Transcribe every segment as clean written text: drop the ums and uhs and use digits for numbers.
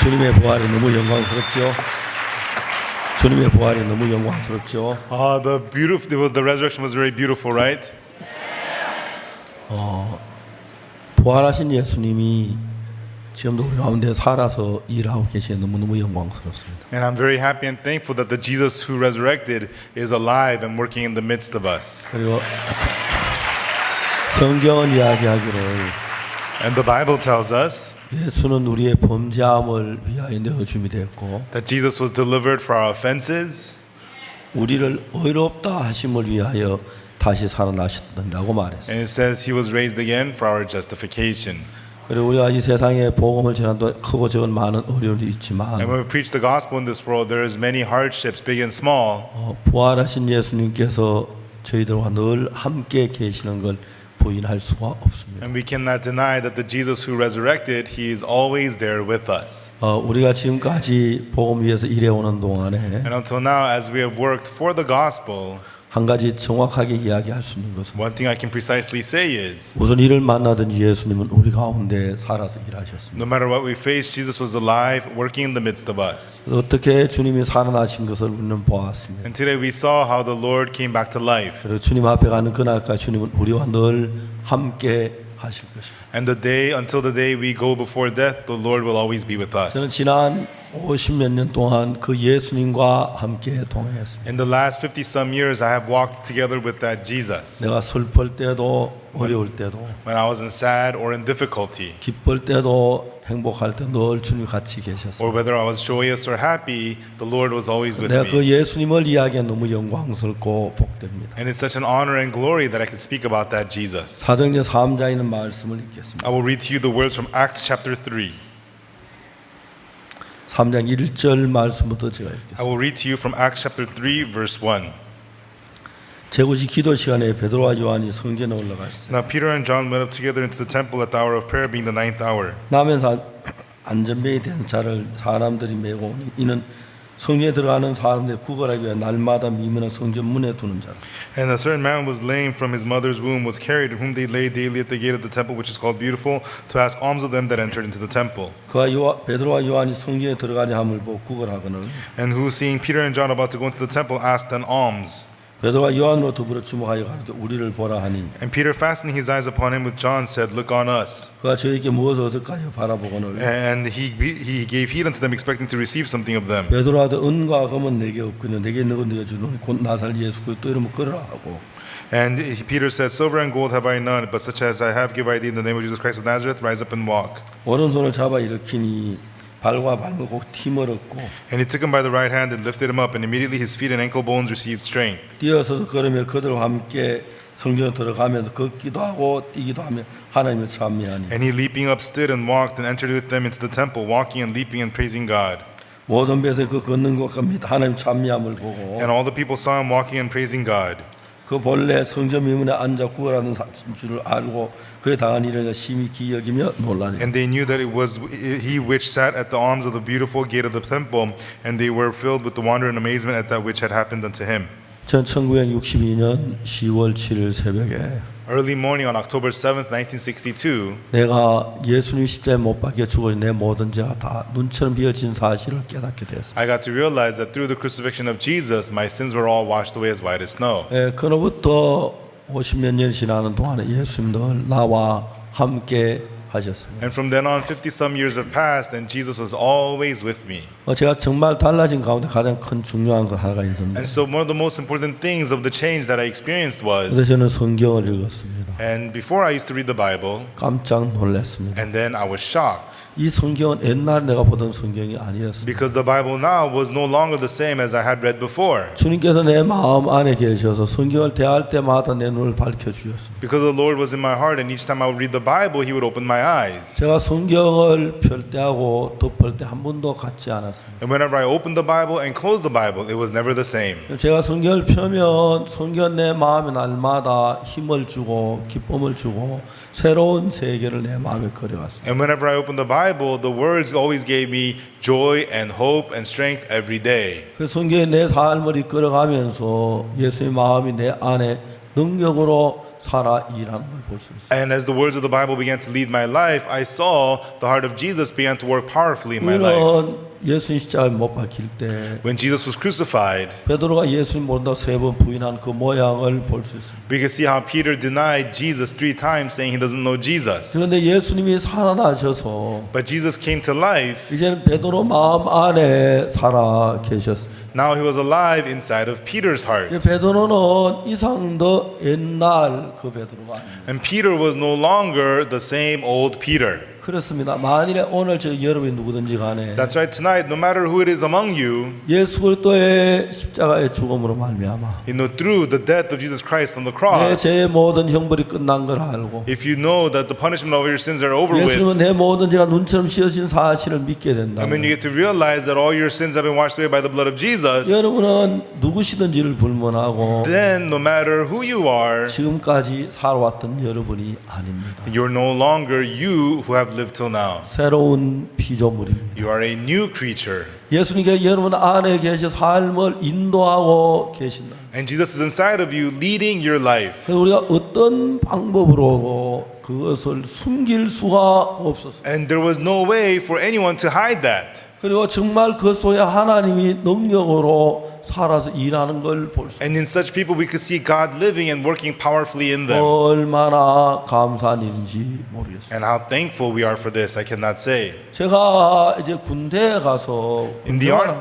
주님의 부활이 너무 영광스럽죠. 주님의 부활이 너무 영광스럽죠. The resurrection was very beautiful, right? 부활하신 예수님이 지금도 우리 가운데 살아서 일하고 계시는 너무너무 영광스럽습니다. And I'm very happy and thankful that the Jesus who resurrected is alive and working in the midst of us. 그리고 성경은 이야기하기를 And the Bible tells us 예수는 우리의 범죄함을 위하여 내어줌이 되었고 that Jesus was delivered for our offenses 우리를 의롭다 하심을 위하여 다시 살아나셨다고 말했어요. and it says he was raised again for our justification. 그리고 우리가 이 세상에 복음을 전한 동안 크고 적은 많은 어려움이 있지만 And when we preach the gospel in this world, there is many hardships, big and small. 부활하신 예수님께서 저희들과 늘 함께 계시는 걸 부인할 수가 없습니다. And we cannot deny that the Jesus who resurrected, he is always there with us. 우리가 지금까지 복음 위해서 일해오는 동안에 And until now, as we have worked for the gospel, 한 가지 정확하게 이야기할 수 있는 것은 one thing I can precisely say is, 무슨 일을 만나든지 예수님은 우리 가운데 살아서 일하셨습니다. no matter what we face, Jesus was alive, working in the midst of us. 어떻게 주님이 살아나신 것을 우리는 보았습니다. And today we saw how the Lord came back to life. 그리고 주님 앞에 가는 그날까지 주님은 우리와 늘 함께 하실 것입니다. And until the day we go before death, the Lord will always be with 저는 us. 지난 50몇 년 동안 그 예수님과 함께 동행했습니다. In the last 50 some years, I have walked together with that Jesus. 내가 슬플 때도 어려울 때도 When I was in sad or in difficulty, 기쁠 때도 행복할 때 늘 주님이 같이 계셨어요. or whether I was joyous or happy, the Lord was always with 내가 그 me. 예수님을 이야기하기 너무 영광스럽고 복됩니다. And it's such an honor and glory that I could speak about that Jesus. 사도행전 3장에 있는 말씀을 읽겠습니다. I will read to you the words from Acts chapter 3. 3장 1절 말씀부터 제가 I 읽겠습니다. will read to you from Acts chapter 3 verse 1. 제구시 기도 시간에 베드로와 요한이 성전에 올라갔어요. Now Peter and John went up together into the temple at the hour of prayer, being the 9th hour. 남에서 안전뱅이 된 자를 사람들이 메고 오니 이는 성전에 들어가는 사람들이 구걸하기 위해 날마다 미면한 성전 문에 두는 자라. And a certain man was lame from his mother's womb, was carried, whom they laid daily at the gate of the temple, which is called Beautiful, to ask alms of them that entered into the temple. 그가 베드로와 요한이 성전에 들어가려 함을 보고 구걸하거늘 And who, seeing Peter and John about to go into the temple, asked an alms. 베드로와 요한으로 더불어 주목하여 가로되 우리를 보라 하니 And Peter, fastening his eyes upon him with John, said, Look on us. 그가 저에게 무엇을 얻을까요 바라보거늘 And he gave heed unto them, expecting to receive something of them. 베드로하되 은과 금은 내게 없거든 내게 있는 건 네가 주노니 곧 나살 예수 그리스도 이름을 걸으라 하고 And Peter said, Silver and gold have I none, but such as I have give I thee in the name of Jesus Christ of Nazareth, rise up and walk. 오른손을 잡아 일으키니 발과 발목을 힘을 얻고 And he took him by the right hand and lifted him up, and immediately his feet and ankle bones received strength. 뛰어서서 걸으며 그들과 함께 성전에 들어가면서 걷기도 하고 뛰기도 하며 하나님을 찬미하니 And he leaping up stood and walked and entered with them into the temple, walking and leaping and praising God. 모든 배에 그 걷는 것과 및 하나님 찬미함을 보고 And all the people saw him walking and praising God. 그 본래 성전 미문에 앉아 구걸하는 줄을 알고 그에 당한 일을 심히 기여기며 놀라니 And they knew that it was he which sat at the arms of the beautiful gate of the temple, and they were filled with the wonder and amazement at that which had happened unto him. 전 1962년 10월 7일 새벽에 Early morning on October 7th, 1962, 내가 예수님 십자가에 못 박혀 죽어 내 모든 죄가 다 눈처럼 비어진 사실을 깨닫게 되었어요. I got to realize that through the crucifixion of Jesus, my sins were all washed away as white as snow. 그로부터 50몇 년이 지나는 동안에 예수님도 나와 함께 하셨습니다. And from then on, 50 some years have passed, and Jesus was always with me. 제가 정말 달라진 가운데 가장 큰 중요한 것 하나가 있는데 And so one of the most important things of the change that I experienced 그래서 was, 저는 성경을 읽었습니다. and before I used to read the Bible, 깜짝 놀랐습니다. and then I was shocked. 이 성경은 옛날 내가 보던 성경이 아니었습니다. Because the Bible now was no longer the same as I had read before. 주님께서 내 마음 안에 계셔서 성경을 대할 때마다 내 눈을 밝혀주셨습니다. Because the Lord was in my heart, and each time I would read the Bible, He would open my eyes. 제가 성경을 펼 때하고 덮을 때 한 번도 같지 않았습니다. And whenever I opened the Bible and closed the Bible, it was never the same. 제가 성경을 펴면 성경 내 마음에 날마다 힘을 주고 기쁨을 주고 새로운 세계를 내 마음에 그려왔습니다. And whenever I opened the Bible, the words always gave me joy and hope and strength every day. 그 성경이 내 삶을 이끌어가면서 예수의 마음이 내 안에 능력으로 살아 일하는 걸 볼 수 있어요. And as the words of the Bible began to lead my life, I saw the heart of Jesus began to work powerfully in my life. 우리는 예수님 십자가에 못 박힐 때 When Jesus was crucified, 베드로가 예수님 모른다고 3번 부인한 그 모양을 볼 수 있어요. we can see how Peter denied Jesus 3 times, saying he doesn't know Jesus. 그런데 예수님이 살아나셔서 But Jesus came to life. 이제는 베드로 마음 안에 살아 계셨어요. Now he was alive inside of Peter's heart. 베드로는 이상 더 옛날 그 베드로가 아닙니다. And Peter was no longer the same old Peter. 그렇습니다. 만일에 오늘 저 여러분이 누구든지 간에 That's right, tonight, no matter who it is among you, 예수 그리스도의 십자가의 죽음으로 말미암아 through the death of Jesus Christ on the 내 cross, 죄의 모든 형벌이 끝난 걸 알고 if you know that the punishment of your sins are over with, 예수님은 내 모든 죄가 눈처럼 씌어진 사실을 믿게 된다. and when you get to realize that all your sins have been washed away by the blood of Jesus, 여러분은 누구시든지를 불문하고 then no matter who you are, 지금까지 살아왔던 여러분이 아닙니다. you're no longer you who have lived till now. 새로운 피조물입니다. You are a new creature. 예수님께 여러분 안에 계셔 삶을 인도하고 계신다. And Jesus is inside of you, leading your life. 그래서 우리가 어떤 방법으로도 그것을 숨길 수가 없었어요. And there was no way for anyone to hide that. 그리고 정말 그 속에 하나님이 능력으로 살아서 일하는 걸 볼 수 있어요. And in such people, we could see God living and working powerfully in them. 얼마나 감사한 일인지 모르겠어요. And how thankful we are for this, I cannot say. 제가 이제 군대에 가서 In the 군대를 army,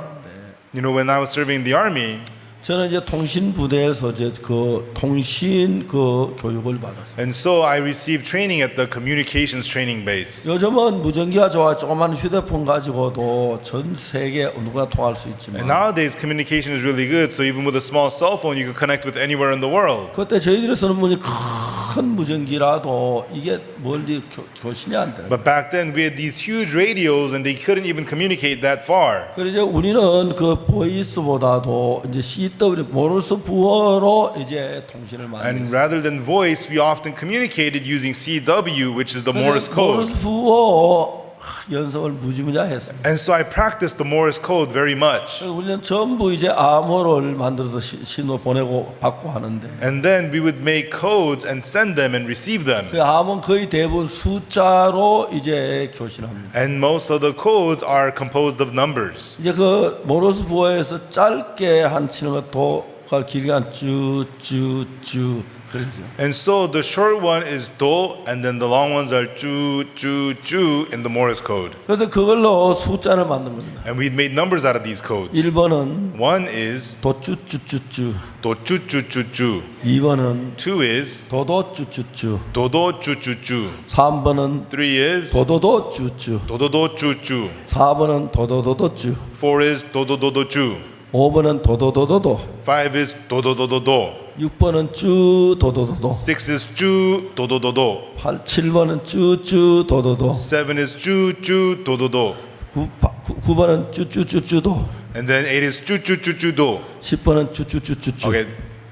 하는데 when I was serving the army, 저는 이제 통신 부대에서 이제 그 통신 그 교육을 받았어요. and so I received training at the communications training base. 요즘은 무전기가 좋아 조그만 휴대폰 가지고도 전 세계 누구나 통할 수 And 있지만 nowadays, communication is really good. So even with a small cell phone, you can connect with anywhere in the world. 그때 저희들이 쓰는 분이 큰 무전기라도 이게 멀리 교신이 안 돼요. But back then, we had these huge radios, and they couldn't even communicate that far. 그래서 이제 우리는 그 보이스보다도 이제 CW 모르스 부호로 이제 통신을 많이 And 했어요. rather than voice, we often communicated using CW, which is the Morse code. 모르스 부호 연습을 무지무지 했어요. And so I practiced the Morse code very much. 그래서 우리는 전부 이제 암호를 만들어서 신호 보내고 받고 하는데 And then we would make codes and send them and receive them. 그 암호는 거의 대부분 숫자로 이제 교신합니다. And most of the codes are composed of numbers. 이제 그 모르스 부호에서 짧게 한 치는 것도 길게 한 쭈쭈쭈 그러죠. And so the short one is do, and then the long ones are ju, ju, ju in the Morse code. 그래서 그걸로 숫자를 만든 겁니다. And we'd made numbers out of these codes. 1번은 One is 도쭈쭈쭈쭈, do, ju, ju, ju, ju. 2번은 Two is 도도쭈쭈쭈, do, do, ju, ju, ju. 3번은 Three is 도도도쭈쭈, do, do, do, ju, ju. 4번은 도도도도쭈, Four is do, do, do, do, ju. 5번은 도도도도도, Five is do, do, do, do, do. 6번은 쭈 도도도도, Six is ju, do, do, do, do. 7번은 쭈쭈 도도도, Seven is ju, ju, do, do, do. 9번은 쭈쭈쭈쭈도, And then eight is ju, ju, ju, ju, do. 10번은 쭈쭈쭈쭈쭈. Okay.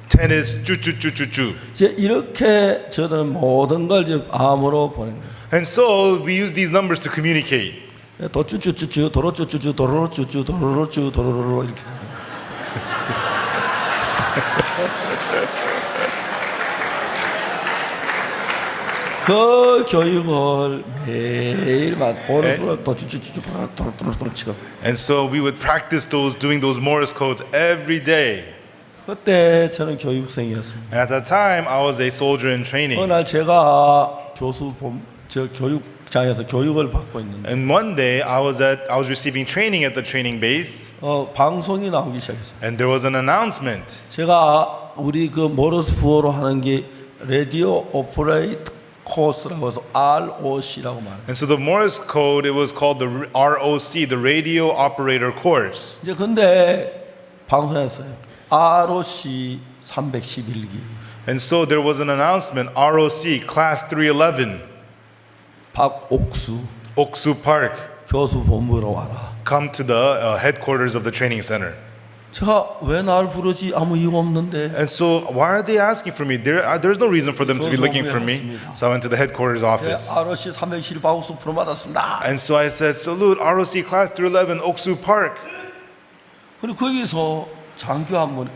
10 is ju, ju, ju, ju, ju. 이제 이렇게 저들은 모든 걸 이제 암으로 보낸 거예요. And so we use these numbers to communicate. 도쭈쭈쭈쭈, 도로쭈쭈쭈, 도로로쭈쭈, 도로로쭈, 도로로로 이렇게. 그 교육을 매일만 보는 도쭈쭈쭈쭈, 도로로로 치고. And so we would practice doing those Morse codes every day. 그때 저는 교육생이었습니다. And at that time, I was a soldier in 어느 training. 날 제가 저 교육장에서 교육을 받고 있는데 And one day, I was receiving training at the training base, 방송이 나오기 시작했어요. and there was an announcement. 제가 우리 그 모르스 부호로 하는 게 라디오 오퍼레이트 코스라고 해서 ROC라고 말해요. And so the Morse code, it was called the ROC, the Radio Operator Course. 이제 근데 방송했어요. ROC 311기. And so there was an announcement, ROC, Class 311, 박옥수 Oksu Park, 교수 본부로 와라. come to the headquarters of the training center. 제가 왜 날 부르지 아무 이유 없는데. And so why are they asking for me? There's no reason for them to be looking for me. So I went to the headquarters office. ROC 311 박옥수 부름 받았습니다. And so I said, salute ROC Class 311, Oksu Park. 그리고 거기서 장교 한 분이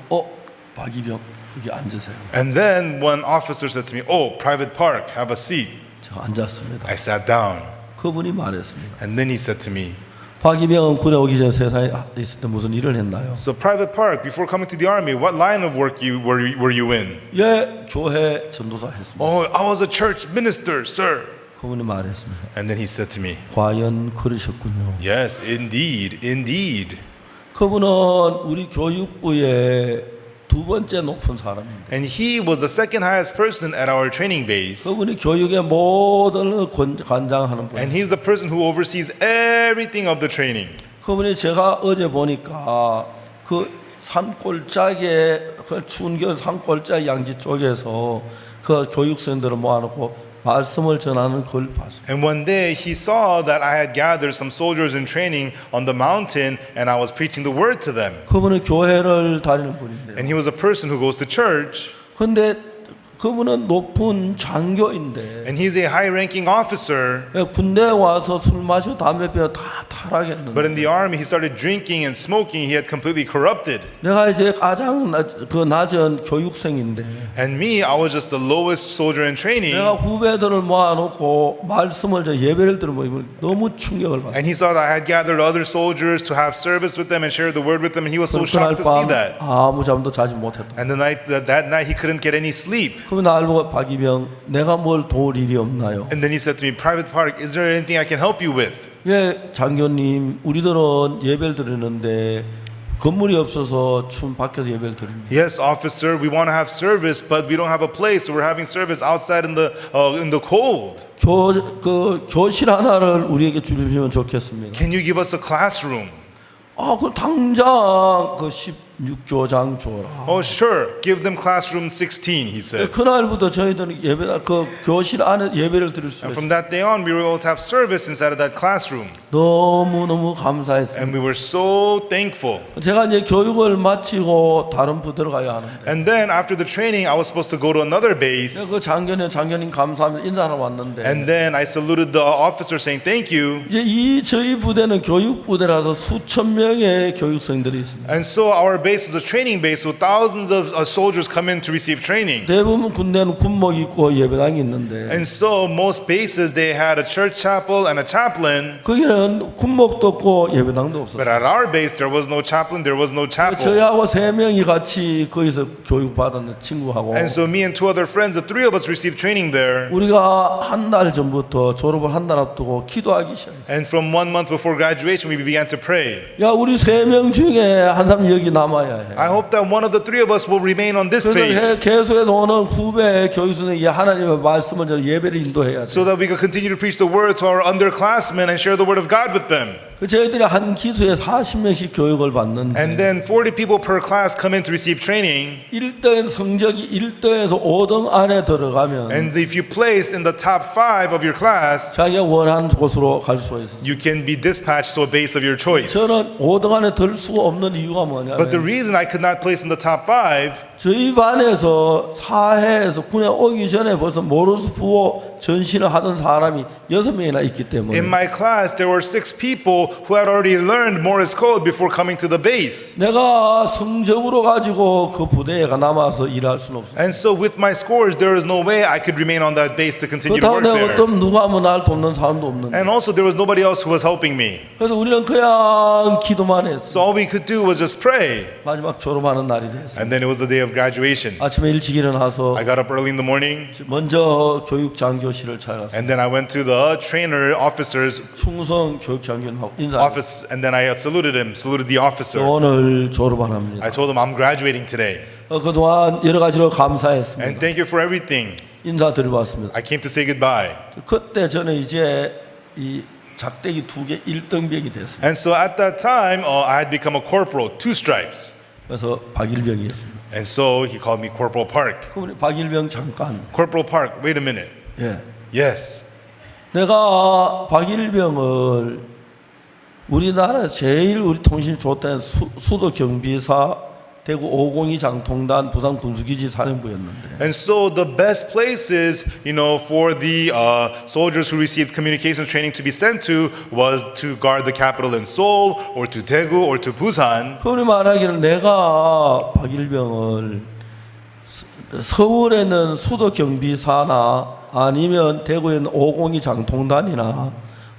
박이병 거기 앉으세요. And then one officer said to me, "Oh, Private Park, have a seat." 제가 앉았습니다. I sat down. 그분이 말했습니다. And then he said to me, 박이병은 군에 오기 전에 세상에 있을 때 무슨 일을 했나요? "So Private Park, before coming to the army, what line of work were you in?" 예, 교회 전도사 했습니다. "Oh, I was a church minister, sir." 그분이 말했습니다. And then he said to me, 과연 그러셨군요. "Yes, indeed, indeed." 그분은 우리 교육부의 두 번째 높은 사람입니다. And he was the second highest person at our training base. 그분이 교육의 모든 관장하는 분. And he's the person who oversees everything of the training. 그분이 제가 어제 보니까 그 산골짜기에 그 추운 겨울 산골짜기 양지 쪽에서 그 교육생들을 모아놓고 말씀을 전하는 걸 봤습니다. And one day he saw that I had gathered some soldiers in training on the mountain and I was preaching the word to them. 그분은 교회를 다니는 분인데요. And he was a person who goes to church. 근데 그분은 높은 장교인데 And he's a high-ranking officer. 군대에 와서 술 마시고 담배 피워 다 But 타락했는데 in the army he started drinking and smoking. He had completely corrupted. 내가 이제 가장 낮은 교육생인데 And me, I was just the lowest soldier in training. 내가 후배들을 모아놓고 말씀을 예배를 들으면 너무 충격을 받았어요. And he saw that I had gathered other soldiers to have service with them and share the word with them. And he was so 그날 shocked to see 밤 that. 아무 잠도 자지 못했다. And that night he couldn't get any sleep. 그러면 나를 보고 박이병 내가 뭘 도울 일이 없나요? And then he said to me, "Private Park, is there anything I can help you with?" 예, 장교님 우리들은 예배를 드리는데 건물이 없어서 춤 밖에서 예배를 드립니다. Yes, officer, we want to have service, but we don't have a place, so we're having service outside in the cold. 교실 하나를 우리에게 주시면 좋겠습니다. Can you give us a classroom? 그럼 당장 그 16교장 줘라. Oh, sure. Give them classroom 16, he said. 그날부터 저희들은 교실 안에 예배를 드릴 수 And 있어요. from that day on, we were able to have service inside of that classroom. 너무너무 감사했어요. And we were so thankful. 제가 이제 교육을 마치고 다른 부대로 가야 하는데 And then after the training, I was supposed to go to another base. 그 장교님 감사합니다 인사하러 왔는데 And then I saluted the officer saying, "Thank you." 이제 저희 부대는 교육 부대라서 수천 명의 교육생들이 있습니다. And so our base was a training base, so thousands of soldiers come in to receive training. 대부분 군대는 군복 입고 예배당이 있는데 And so most bases, they had a church chapel and a chaplain. 거기는 군복도 없고 예배당도 But 없었어요. at our base, there was no chaplain, there was no chapel. 저희하고 세 명이 같이 거기서 교육 받았는 친구하고 And so me and two other friends, the three of us received training there. 우리가 한 달 전부터 졸업을 한 달 앞두고 기도하기 시작했어요. And from 1 month before graduation, we began to pray. 야 우리 세 명 중에 한 사람 여기 남아야 해. I hope that one of the three of us will remain on this 그래서 base 계속해서 오는 후배 교육생에게 하나님의 말씀을 전해 예배를 인도해야 돼. so that we can continue to preach the word to our underclassmen and share the word of God with them. 저희들이 한 기수에 40명씩 교육을 받는데 And then 40 people per class come in to receive training. 1등 성적이 1등에서 5등 안에 들어가면 And if you place in the top 5 of your class, 자기가 원하는 곳으로 갈 수가 있어요. you can be dispatched to a base of your choice. 저는 5등 안에 들 수가 없는 이유가 But the 뭐냐면 reason I could not place in the top 5, 저희 반에서 사해에서 군에 오기 전에 벌써 모르스 부호 전신을 하던 사람이 6명이나 있기 때문에 in my class there were 6 people who had already learned Morse code before coming to the base. 내가 성적으로 가지고 그 부대에 남아서 일할 수는 없어요. And so with my scores, there is no way I could remain on that base to continue to 그렇다고 work 내가 there. 어떤 누가 하면 날 돕는 사람도 없는데 And also there was nobody else who was helping me. 그래서 우리는 그냥 기도만 했어요. So all we could do was just pray. 마지막 졸업하는 날이 됐어요. And then it was the day of graduation. 아침에 일찍 일어나서 I got up early in the morning 먼저 교육장교실을 찾아갔어요. and then I went to the trainer officer's 충성 교육장교님하고 인사했어요. office and then I saluted him, saluted the officer. 오늘 졸업합니다. I told him I'm graduating today. 그동안 여러 가지로 감사했습니다. And thank you for everything. 인사드리고 왔습니다. I came to say goodbye. 그때 저는 이제 이 작대기 2개 1등병이 됐습니다. And so at that time, I had become a corporal, 2 stripes. 그래서 박일병이었습니다. And so he called me Corporal Park. 그분이 박일병 잠깐. Corporal Park, wait a minute. 예. Yes. 내가 박일병을 우리나라 제일 우리 통신이 좋다는 수도 경비사 대구 502 장통단 부산 군수기지 사령부였는데 And so the best places, for the soldiers who received communication training to be sent to was to guard the capital in Seoul or to Daegu or to Busan. 그분이 말하기를 내가 박일병을 서울에 있는 수도 경비사나 아니면 대구에 있는 502 장통단이나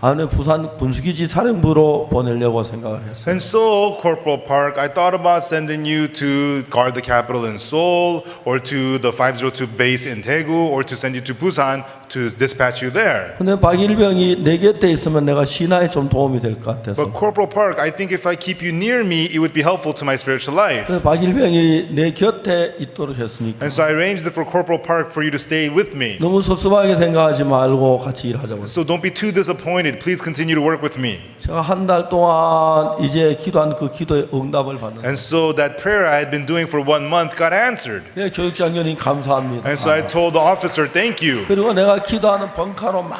아니면 부산 군수기지 사령부로 보내려고 생각을 했어요. And so, Corporal Park, I thought about sending you to guard the capital in Seoul or to the 502 base in Daegu or to send you to Busan to dispatch you there. 근데 박일병이 내 곁에 있으면 내가 신화에 좀 도움이 될 것 같아서 But Corporal Park, I think if I keep you near me, it would be helpful to my spiritual life. 그래서 박일병이 내 곁에 있도록 했으니까 And so I arranged it for Corporal Park for you to stay with me. 너무 섭섭하게 생각하지 말고 같이 일하자고. So don't be too disappointed. Please continue to work with me. 제가 한 달 동안 이제 기도한 그 기도에 응답을 받는. And so that prayer I had been doing for 1 month got answered. 예, 교육장교님 감사합니다. And so I told the officer, thank you. 그리고 내가 기도하는 벙카로 막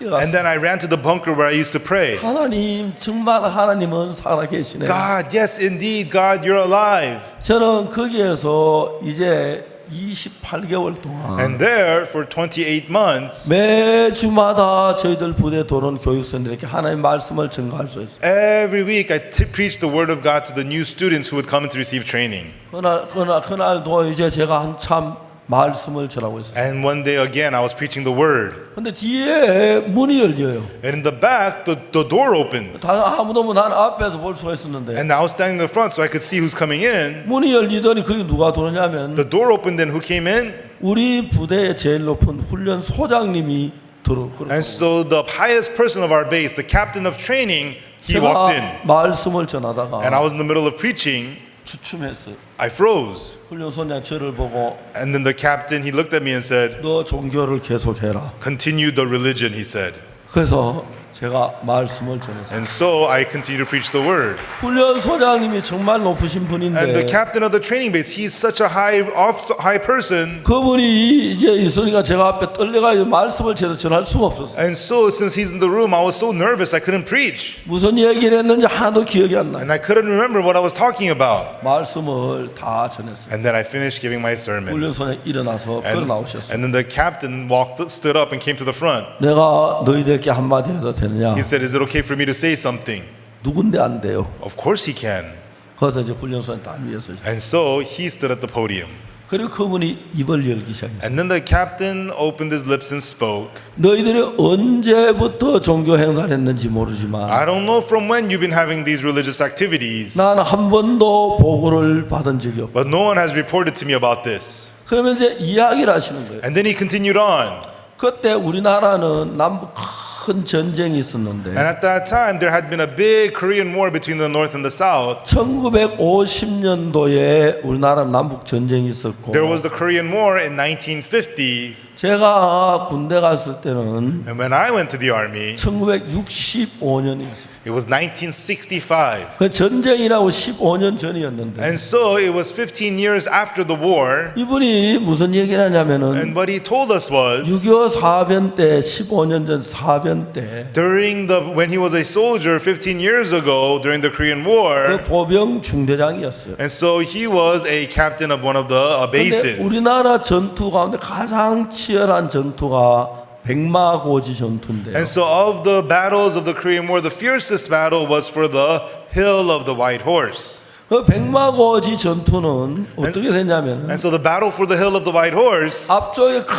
And 뛰어갔어. then I ran to the bunker where I used to pray. 하나님 정말 하나님은 살아계시네. God, yes, indeed, God, you're alive. 저는 거기에서 이제 28개월 동안 And there, for 28 months, 매주마다 저희들 부대 도는 교육생들에게 하나님의 말씀을 전가할 수 있어요. every week I preached the word of God to the new students who would come in to receive training. 그날도 이제 제가 한참 말씀을 전하고 있어요. And one day again, I was preaching the word. 근데 뒤에 문이 열려요. And in the back, the door opened. 단 아무도 없는 난 앞에서 볼 수가 있었는데 And I was standing in the front so I could see who's coming in. 문이 열리더니 거기 누가 들어오냐면 The door opened and who came in? 우리 부대의 제일 높은 훈련 소장님이 들어오고 And so the highest person of our base, the captain of training, he walked in. 제가 말씀을 And I 전하다가 was in the middle of preaching. 주춤했어요. I froze. 훈련 소장 저를 보고 And then the captain, he looked at me and said, 너 종교를 계속해라. continue the religion, he said. 그래서 제가 말씀을 전했어요. And so I continued to preach the word. 훈련 소장님이 정말 높으신 And the 분인데 captain of the training base, he's such a high person. 그분이 이제 있으니까 제가 앞에 떨려가지고 말씀을 제대로 전할 수가 없었어요. And so since he's in the room, I was so nervous I couldn't preach. 무슨 얘기를 했는지 하나도 기억이 안 나요. And I couldn't remember what I was talking about. 말씀을 다 전했어요. And then I finished giving my sermon. 훈련 소장이 일어나서 걸어 나오셨어요. And then the captain stood up and came to the front. 내가 너희들께 한마디 해도 되느냐? He said, is it okay for me to say something? 누군데 안 돼요. Of course he can. 그래서 이제 훈련 소장이 다 위에서 And so he stood at the podium. 그리고 그분이 입을 열기 시작했어요. And then the captain opened his lips and spoke. 너희들이 언제부터 종교 행사를 했는지 모르지만 I don't know from when you've been having these religious activities, 나는 한 번도 보고를 받은 적이 없고. but no one has reported to me about this. 그러면 이제 이야기를 하시는 거예요. And then he continued on. 그때 우리나라는 남북 큰 전쟁이 있었는데 And at that time, there had been a big Korean War between the North and the South. 1950년도에 우리나라 남북 전쟁이 있었고 There was the Korean War in 1950. 제가 군대 갔을 때는 And when I went to the army, 1965년이었어요. it was 1965. 그 전쟁이라고 15년 전이었는데 And so it was 15 years after the war. 이분이 무슨 얘기를 하냐면은 And what he told us was, 6.25 사변 때 15년 전 사변 때 when he was a soldier 15 years ago during the Korean 그 War, 보병 중대장이었어요. and so he was a captain of one of the 근데 bases. 우리나라 전투 가운데 가장 치열한 전투가 백마고지 전투인데요. And so of the battles of the Korean War, the fiercest battle was for the Hill of the White Horse. 그 백마고지 전투는 어떻게 됐냐면 And so the battle for the Hill of the White Horse, 앞쪽에 큰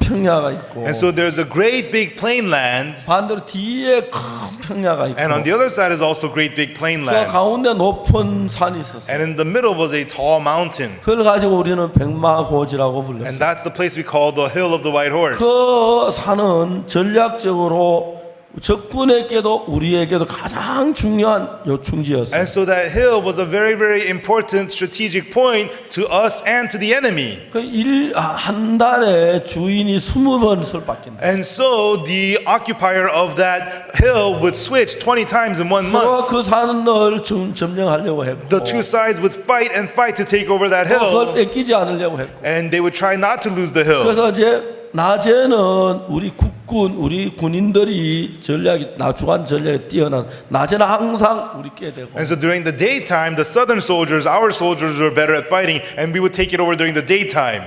평야가 있고 and so there's a great big plain land, 반대로 뒤에 큰 평야가 있고 and on the other side is also great big plain 그 land. 가운데 높은 산이 있었어요. And in the middle was a tall mountain. 그걸 가지고 우리는 백마고지라고 And 불렀어요. that's the place we call the Hill of the White Horse. 그 산은 전략적으로 적군에게도 우리에게도 가장 중요한 요충지였어요. And so that hill was a very, very important strategic point to us and to the enemy. 한 달에 주인이 20번을 바뀐다. And so the occupier of that hill would switch 20 times in 1 month. 그 산을 점령하려고 했고 The two sides would fight and fight to take over that 그걸 hill. 뺏기지 않으려고 했고 And they would try not to lose the hill. 그래서 이제 낮에는 우리 국군, 우리 군인들이 주간 전략에 뛰어난 낮에는 항상 우리께 되고 And so during the daytime, the southern soldiers, our soldiers were better at fighting, and we would take it over during the daytime.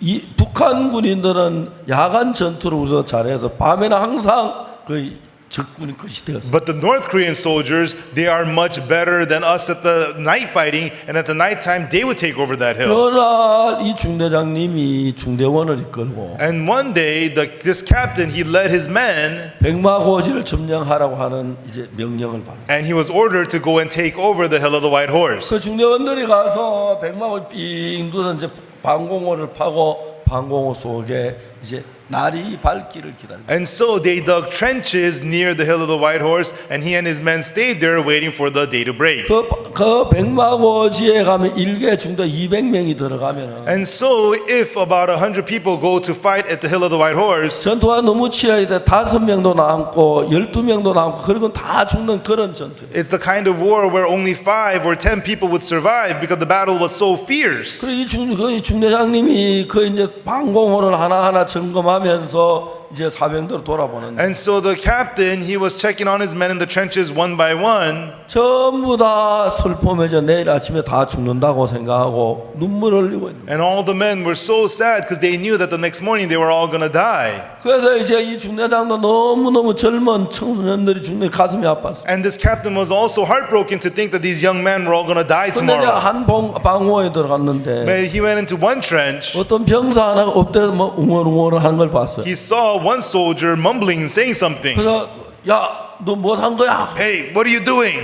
이 북한 군인들은 야간 전투를 우리가 잘해서 밤에는 항상 그 적군이 것이 되었어요. But the North Korean soldiers, they are much better than us at the night fighting, and at the nighttime, they would take over that hill. 그러나 이 중대장님이 중대원을 이끌고 And one day, this captain, he led his men, 백마고지를 점령하라고 하는 이제 명령을 받았어요. and he was ordered to go and take over the hill of the White 그 Horse. 중대원들이 가서 백마고지 삥 둘러서 이제 방공호를 파고 방공호 속에 이제 날이 밝기를 기다립니다. And so they dug trenches near the hill of the White Horse, and he and his men stayed there waiting for the day to break. 그 백마고지에 가면 일개 중대 200명이 들어가면은 And so, if about 100 people go to fight at the hill of the White Horse, 전투가 너무 치열해 5명도 남고 12명도 남고 그리고 다 죽는 그런 전투예요. it's the kind of war where only 5 or 10 people would survive because the battle was so fierce. 그리고 이 중대장님이 그 이제 방공호를 하나하나 점검하면서 이제 사병들을 돌아보는데 And so the captain, he was checking on his men in the trenches one by one. 전부 다 슬픔해져 내일 아침에 다 죽는다고 생각하고 눈물을 흘리고 있는 거예요. And all the men were so sad because they knew that the next morning they were all going to die. 그래서 이제 이 중대장도 너무너무 젊은 청소년들이 죽는 가슴이 아팠어요. And this captain was also heartbroken to think that these young men were all going to die 근데 이제 tomorrow. 한 방공호에 들어갔는데 But he went into one trench. 어떤 병사 하나가 엎드려서 뭐 웅얼웅얼 하는 걸 봤어요. He saw one soldier mumbling and saying something. 그래서 야, 너 뭐 한 거야? Hey, what are you doing?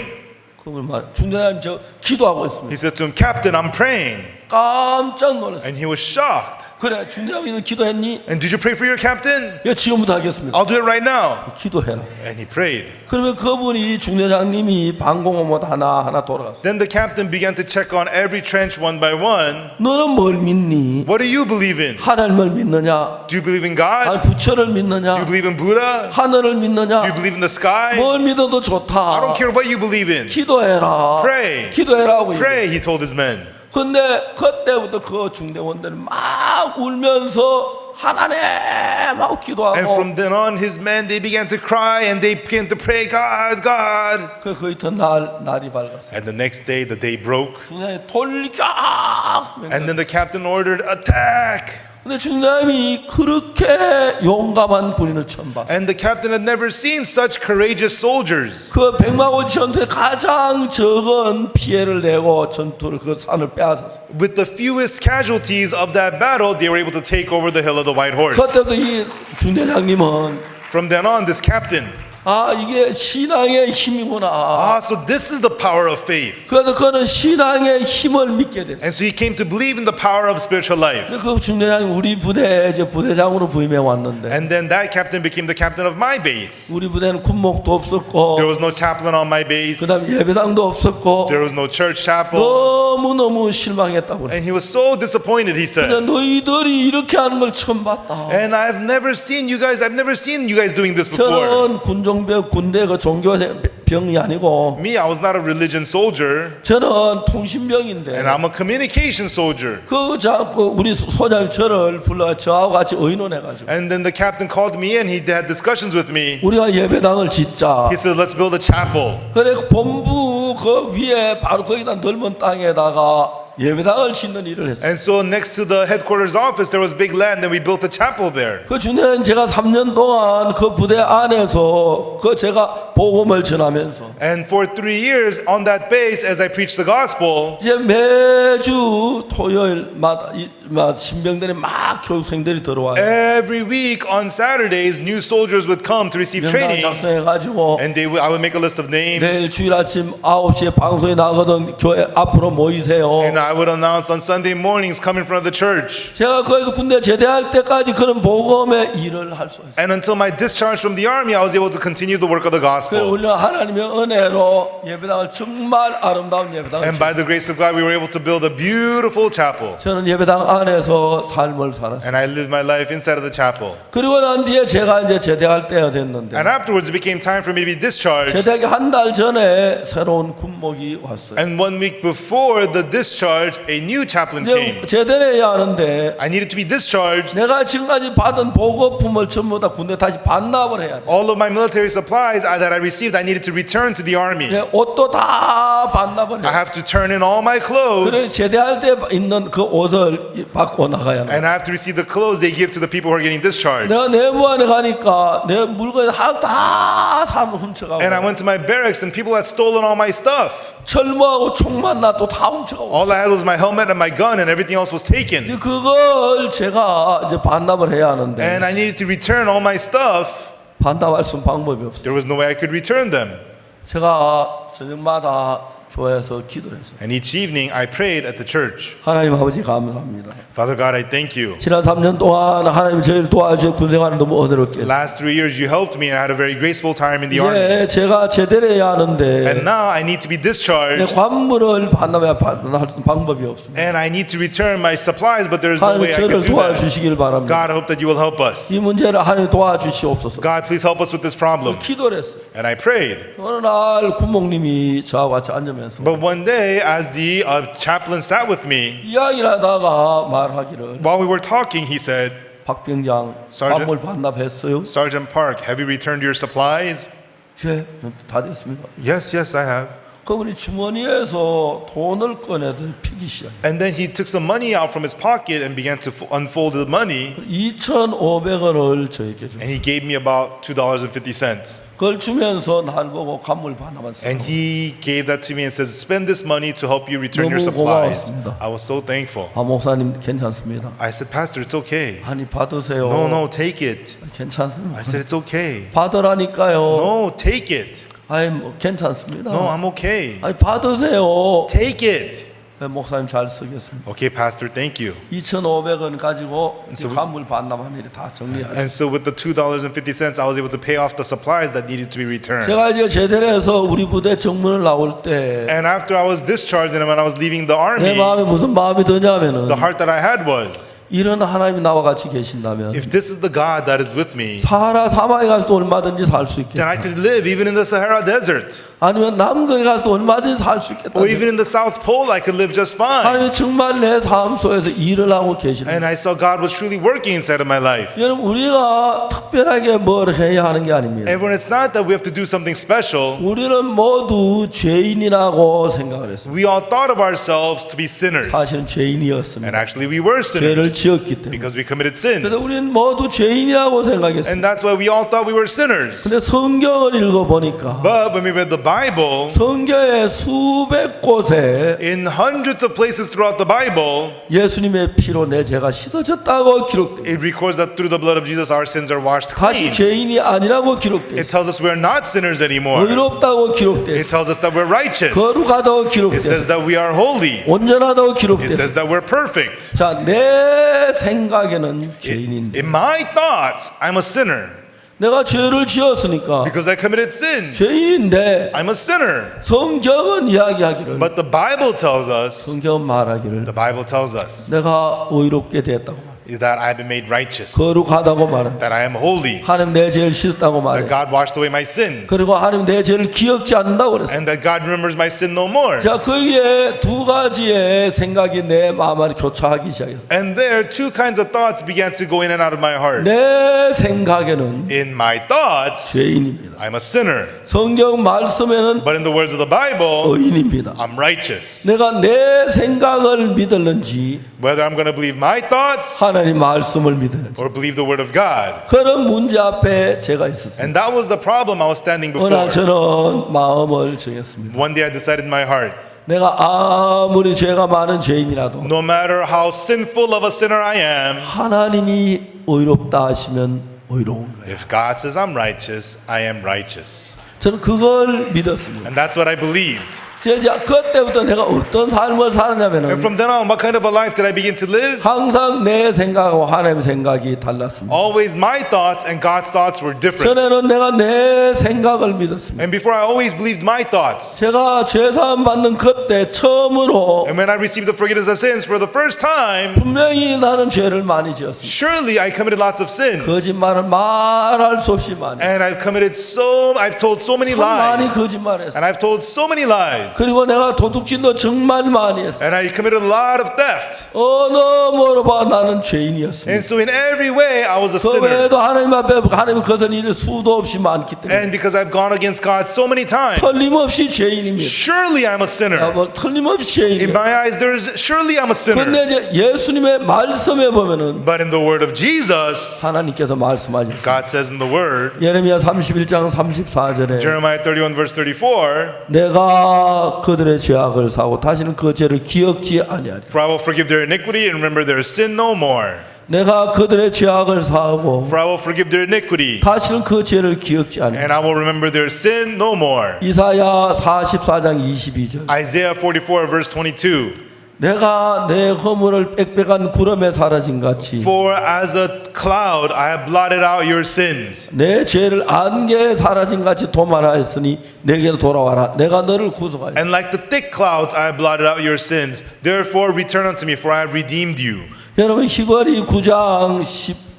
그걸 말 중대장님 저 기도하고 있습니다. He said to him, Captain, I'm praying. 깜짝 놀랐어요. And he was shocked. 그래, 중대장님 기도했니? And did you pray for your captain? 예, 지금부터 하겠습니다. I'll do it right now. 기도해라. And he prayed. 그러면 그분이 중대장님이 방공호못 하나하나 돌아갔어요. Then the captain began to check on every trench one by one. 너는 뭘 믿니? What do you believe in? 하나님을 믿느냐? Do you believe in God? 아니 부처를 Do you 믿느냐? believe in Buddha? 하늘을 Do you 믿느냐? believe in the sky? 뭘 믿어도 I 좋다. don't care what you believe in. 기도해라. Pray. 기도해라고. Pray, he told his men. 근데 그때부터 그 중대원들이 막 울면서 하나님 하고 And 기도하고 from then on, his men, they began to cry and they began to pray, God, God. 그 이튿 날이 밝았어요. And the next day, the day broke. 중대장이 돌격. And then the captain ordered, attack. 근데 중대장이 그렇게 용감한 군인을 처음 봤어요. And the captain had never seen such courageous soldiers. 그 백마고지 전투에 가장 적은 피해를 내고 전투를 그 산을 빼앗았어요. With the fewest casualties of that battle, they were able to take over the hill of the White Horse. 그때도 이 중대장님은 From then on, this captain, 아 이게 신앙의 힘이구나. so this is the power of faith. 그래서 그는 신앙의 힘을 믿게 됐어요. And so he came to believe in the power of spiritual life. 그 중대장이 우리 부대에 이제 부대장으로 부임해 왔는데 And then that captain became the captain of my base. 우리 부대는 군목도 없었고 There was no chaplain on my base. 그다음 예배당도 없었고 There was no church chapel. 너무너무 실망했다고 그랬어요. And he was so disappointed, he said. 근데 너희들이 이렇게 하는 걸 처음 봤다. And I've never seen you guys doing this before. 저는 군종병 군대 그 종교병이 아니고 Me, I was not a religion soldier. 저는 통신병인데 And I'm a communication soldier. 그 자꾸 우리 소장님 저를 불러 저하고 같이 의논해가지고 And then the captain called me in. He had discussions with me. 우리가 예배당을 짓자. He said, let's build a chapel. 그래 본부 그 위에 바로 거기다 넓은 땅에다가 예배당을 짓는 일을 했어요. And so next to the headquarters office, there was big land, and we built a chapel there. 그 중에 제가 3년 동안 그 부대 안에서 그 제가 복음을 전하면서 And for 3 years on that base, as I preached the gospel, 이제 매주 토요일마다 신병들이 막 교육생들이 들어와요. every week on Saturdays, new soldiers would come to receive 명단 training. 작성해가지고 And I would make a list of 내일 names. 주일 아침 9시에 방송이 나거든 교회 앞으로 모이세요. And I would announce on Sunday mornings, come in front of the church. 제가 거기서 군대 제대할 때까지 그런 복음의 일을 할 수 있어요. And until my discharge from the army, I was able to continue the work of the 그래서 gospel. 우리는 하나님의 은혜로 예배당을 정말 아름다운 예배당을 And by the grace of God, we were able to build a beautiful chapel. 저는 예배당 안에서 삶을 살았어요. And I lived my life inside of the chapel. 그리고 난 뒤에 제가 이제 제대할 때가 됐는데 And afterwards, it became time for me to be discharged. 제대하기 한 달 전에 새로운 군목이 왔어요. And 1 week before the discharge, discharged, a new chaplain came. 이제 제대해야 하는데 I needed to be discharged. 내가 지금까지 받은 보급품을 전부 다 군대 다시 반납을 해야 돼. All of my military supplies that I received, I needed to return to the army. 예, 옷도 다 반납을 I 해. have to turn in all my 그래 clothes, 제대할 때 있는 그 옷을 받고 나가야 돼. and I have to receive the clothes they give to the people who are getting discharged. 내가 내무안에 가니까 내 물건 다 사람 훔쳐가고 And I went to my barracks, and people had stolen all my stuff. 철모하고 총만 놔도 다 훔쳐가고. All I had was my helmet and my gun, and everything else was taken. 이제 그걸 제가 이제 반납을 해야 하는데 And I needed to return all my stuff. 반납할 수 있는 방법이 없어요. There was no way I could return them. 제가 저녁마다 교회에서 기도를 했어요. And each evening I prayed at the church. 하나님 아버지 감사합니다. Father God, I thank you. 지난 3년 동안 하나님 저희를 도와주셔 군생활을 너무 은혜롭게 했어요. Last 3 years you helped me, and I had a very graceful time in the army. 이제 제가 제대로 해야 하는데 And now I need to be 내 discharged, 관물을 반납할 수 있는 방법이 없습니다. and I need to return my supplies, but there is no 하나님 way I 저를 could do that. 도와주시길 바랍니다. God, I hope that you will help us. 이 문제를 하나님 도와주시옵소서. God, please help us with this problem. 기도를 했어요. And I prayed. 어느 날 군목님이 저하고 같이 앉으면서 But one day, as the chaplain sat with me, 이야기를 하다가 말하기를 while we were talking, he said, 박병장 Sergeant. 관물 반납했어요? Sergeant Park, have you returned your supplies? 예, 다 됐습니다. Yes, yes, I have. 그분이 주머니에서 돈을 꺼내서 피기 시작. And then he took some money out from his pocket and began to unfold the money, 2,500원을 저에게 줬어요. and he gave me about $2.50. 그걸 주면서 날 보고 관물 반납했어요. And he gave that to me and says, spend this money to help you return your 너무 supplies. 고마웠습니다. I was so thankful. 아 목사님 괜찮습니다. I said, Pastor, it's okay. 아니 받으세요. No, no, take it. 괜찮습니다. I said, it's okay. 받으라니까요. No, take it. 아이 뭐 괜찮습니다. No, I'm okay. 아니 받으세요. Take it. 네, 목사님 잘 쓰겠습니다. Okay, Pastor, thank you. 2,500원 가지고 이 So- 관물 반납한 일이 다 정리하죠. And so with the $2.50, I was able to pay off the supplies that needed to be returned. 제가 이제 제대로 해서 우리 부대 정문을 나올 때 내 And after I was discharged and when I was leaving the army, 마음에 무슨 마음이 드냐면은 the heart that I had was, 이런 하나님이 나와 같이 계신다면 if this is the God that is with me, 사하라 사막에 가서도 얼마든지 살 수 있겠다. then I could live even in the Sahara Desert. 아니면 남극에 가서도 얼마든지 살 수 있겠다. Or even in the South Pole, I could live just fine. 하나님이 정말 내 삶 속에서 일을 하고 계시는. And I saw God was truly working inside of my life. 여러분 우리가 특별하게 뭘 해야 하는 게 아닙니다. Everyone, it's not that we have to do something special. 우리는 모두 죄인이라고 생각을 했습니다. We all thought of ourselves to be sinners. 사실은 And 죄인이었습니다. actually we were 죄를 sinners 지었기 때문에. because we committed sins. 그래서 우리는 모두 죄인이라고 생각했습니다. And that's why we all thought we were sinners. 근데 성경을 읽어보니까 But when we read the Bible, 성경의 수백 곳에 in hundreds of places throughout the Bible, 예수님의 피로 내 죄가 씻어졌다고 기록돼. it records that through the blood of Jesus our sins are washed 다시 clean. 죄인이 아니라고 기록돼. It tells us we're not sinners anymore. 의롭다고 기록돼. It tells us that we're righteous. 거룩하다고 기록돼. It says that we are holy. 온전하다고 It 기록돼. says that we're perfect. 자, 내 생각에는 죄인인데 In my thoughts, I'm a sinner 내가 죄를 지었으니까 because I committed sins. 죄인인데 I'm a sinner. 성경은 이야기하기를 But the Bible tells us, 성경은 말하기를 the Bible tells us 내가 의롭게 됐다고 that I've been made righteous, 거룩하다고 말한다. that I am holy, 하나님 내 죄를 씻었다고 that 말했어. God washed away my sins, 그리고 하나님 내 죄를 기억지 않는다고 그랬어. and that God remembers my sin no more. 자, 거기에 두 가지의 생각이 내 마음 안에 교차하기 시작했어. And there, two kinds of thoughts began to go in and out of my heart. 내 생각에는 In my thoughts, 죄인입니다. I'm a sinner. 성경 말씀에는 But in the words of the Bible, 의인입니다. I'm righteous. 내가 내 생각을 믿을는지 Whether I'm going to believe my thoughts 하나님 말씀을 믿을는지 or believe the word of God. 그런 문제 앞에 제가 있었습니다. And that was the problem I was standing 어느 날 before. 저는 마음을 정했습니다. One day I decided in my heart, 내가 아무리 죄가 많은 죄인이라도 no matter how sinful of a sinner I am, 하나님이 의롭다 하시면 의로운 거예요. if God says I'm righteous, I am righteous. 저는 그걸 믿었습니다. And that's what I believed. 이제 그때부터 내가 어떤 삶을 And 살았냐면은 from then on, what kind of a life did I begin to live? 항상 내 생각하고 하나님 생각이 달랐습니다. Always my thoughts and God's thoughts were different. 전에는 내가 내 생각을 믿었습니다. And before I always believed my thoughts. 제가 죄사함 받는 그때 처음으로 And when I received the forgiveness of sins for the first time, 분명히 나는 죄를 많이 지었습니다. surely I committed lots of sins. 거짓말을 말할 수 없이 많이. And I've told so many 참 많이 lies. 거짓말했어요. And I've told so many lies. 그리고 내가 도둑질도 정말 많이 했어. And I committed a lot of theft. 어느 뭐로 봐 나는 죄인이었습니다. And so in every way, I was a 그 sinner. 외에도 하나님 앞에 하나님 거선 일이 수도 없이 많기 때문에 And because I've gone against God so many times, 틀림없이 죄인입니다. surely I'm a sinner. 뭐 틀림없이 In 죄인이에요. my eyes, surely I'm a sinner. 근데 이제 예수님의 말씀에 보면은 But in the word of Jesus, 하나님께서 말씀하셨어요. God says in the word, 예레미야 31장 34절에 Jeremiah 31 verse 34, 내가 그들의 죄악을 사고 다시는 그 죄를 기억지 아니하리. For I will forgive their iniquity and remember their sin no more. 내가 그들의 죄악을 사하고 For I will forgive their iniquity 다시는 그 죄를 기억지 아니하리. and I will remember their sin no more. 이사야 44장 22절 Isaiah 44 verse 22. 내가 내 허물을 빽빽한 구름에 사라진 같이 For as a cloud I have blotted out your sins. 내 죄를 안개에 사라진 같이 도말하였으니 내게로 돌아와라. 내가 너를 구속하였다. And like the thick clouds I have blotted out your sins. Therefore return unto me, for I have redeemed you. 여러분 히브리 9장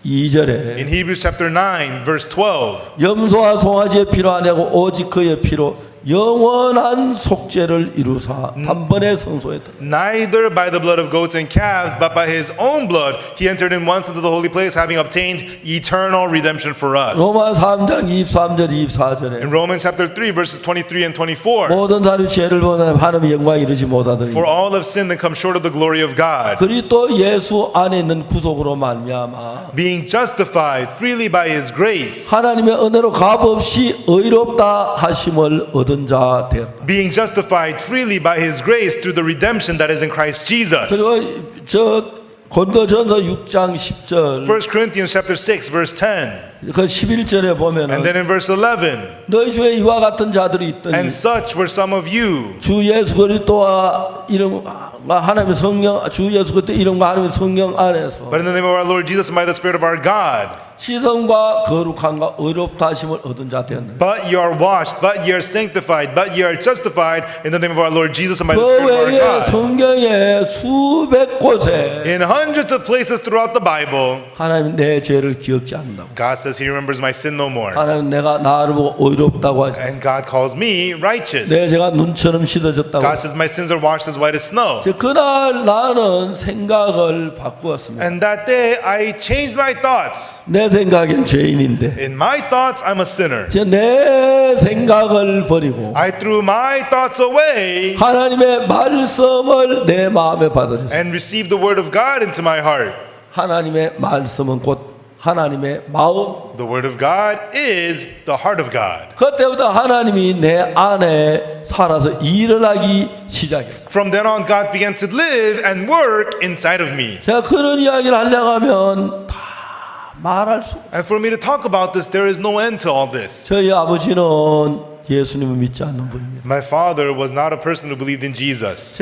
12절에 In Hebrews chapter 9 verse 12. 염소와 송아지의 피로 아니고 오직 그의 피로 영원한 속죄를 이루사 단번에 성소했다. Neither by the blood of goats and calves, but by his own blood he entered in once into the holy place, having obtained eternal redemption for us. 로마 3장 23절 24절에 In Romans chapter 3 verses 23 and 24. 모든 사람이 죄를 범하여 하나님의 영광에 이르지 못하더니 For all have sinned and come short of the glory of God, 그리스도 예수 안에 있는 구속으로 말미암아 being justified freely by his grace. 하나님의 은혜로 값없이 의롭다 하심을 얻은 자 되었다. Being justified freely by his grace through the redemption that is in Christ Jesus. 그리고 저 고린도전서 6장 10절 1 Corinthians chapter 6 verse 10. 그 11절에 And 보면은 then in verse 11. 너희 중에 이와 같은 자들이 있더니 And such were some of you. 주 예수 그리스도와 이름 하나님의 성령 주 예수 그리스도 이름과 하나님의 성령 안에서 But in the name of our Lord Jesus and by the Spirit of our God. 시선과 거룩함과 의롭다 하심을 얻은 자 되었느니라. But you are washed, but ye are sanctified, but ye are justified in the name of our Lord Jesus and by the 그 Spirit of our 외에 God. 성경에 수백 곳에 In hundreds of places throughout the Bible, 하나님 내 죄를 기억지 않는다고. God says he remembers my sin no more. 하나님 내가 나를 보고 의롭다고 하셨어. And God calls me righteous. 내 죄가 눈처럼 씻어졌다고. God says my sins are washed as white as snow. 그날 나는 생각을 바꾸었습니다. And that day I changed my thoughts. 내 생각엔 죄인인데 In my thoughts, I'm a sinner. 내 생각을 버리고 I threw my thoughts away 하나님의 말씀을 내 마음에 받으셨어요. and received the word of God into my heart. 하나님의 말씀은 곧 하나님의 마음. The word of God is the heart of God. 그때부터 하나님이 내 안에 살아서 일을 하기 시작했어요. From then on, God began to live and work inside of me. 제가 그런 이야기를 하려고 하면 다 말할 수 없어요. And for me to talk about this, there is no end to all this. 저희 아버지는 예수님을 믿지 않는 분입니다. My father was not a person who believed in Jesus.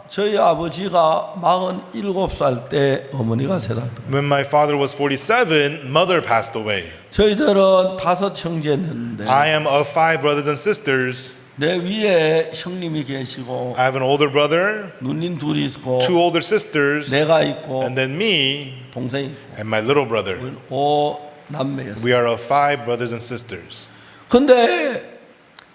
저희 아버지가 47살 때 어머니가 세상 떠났어요. When my father was 47, mother passed away. 저희들은 5 형제였는데 I am of 5 brothers and sisters. 내 위에 형님이 계시고 I have an older brother, 누님 둘이 있고 2 older sisters, 내가 있고 and then me 동생이 있고 and my little brother. 5남매였어요. We are of 5 brothers and sisters. 근데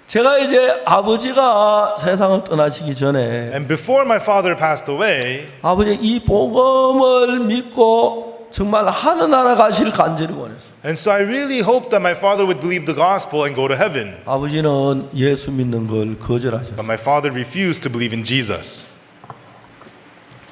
제가 이제 아버지가 세상을 떠나시기 전에 And before my father passed away, 아버지 이 복음을 믿고 정말 하늘나라 가실 간절히 원했어요. and so I really hoped that my father would believe the gospel and go to heaven. 아버지는 예수 믿는 걸 거절하셨어요. But my father refused to believe in Jesus.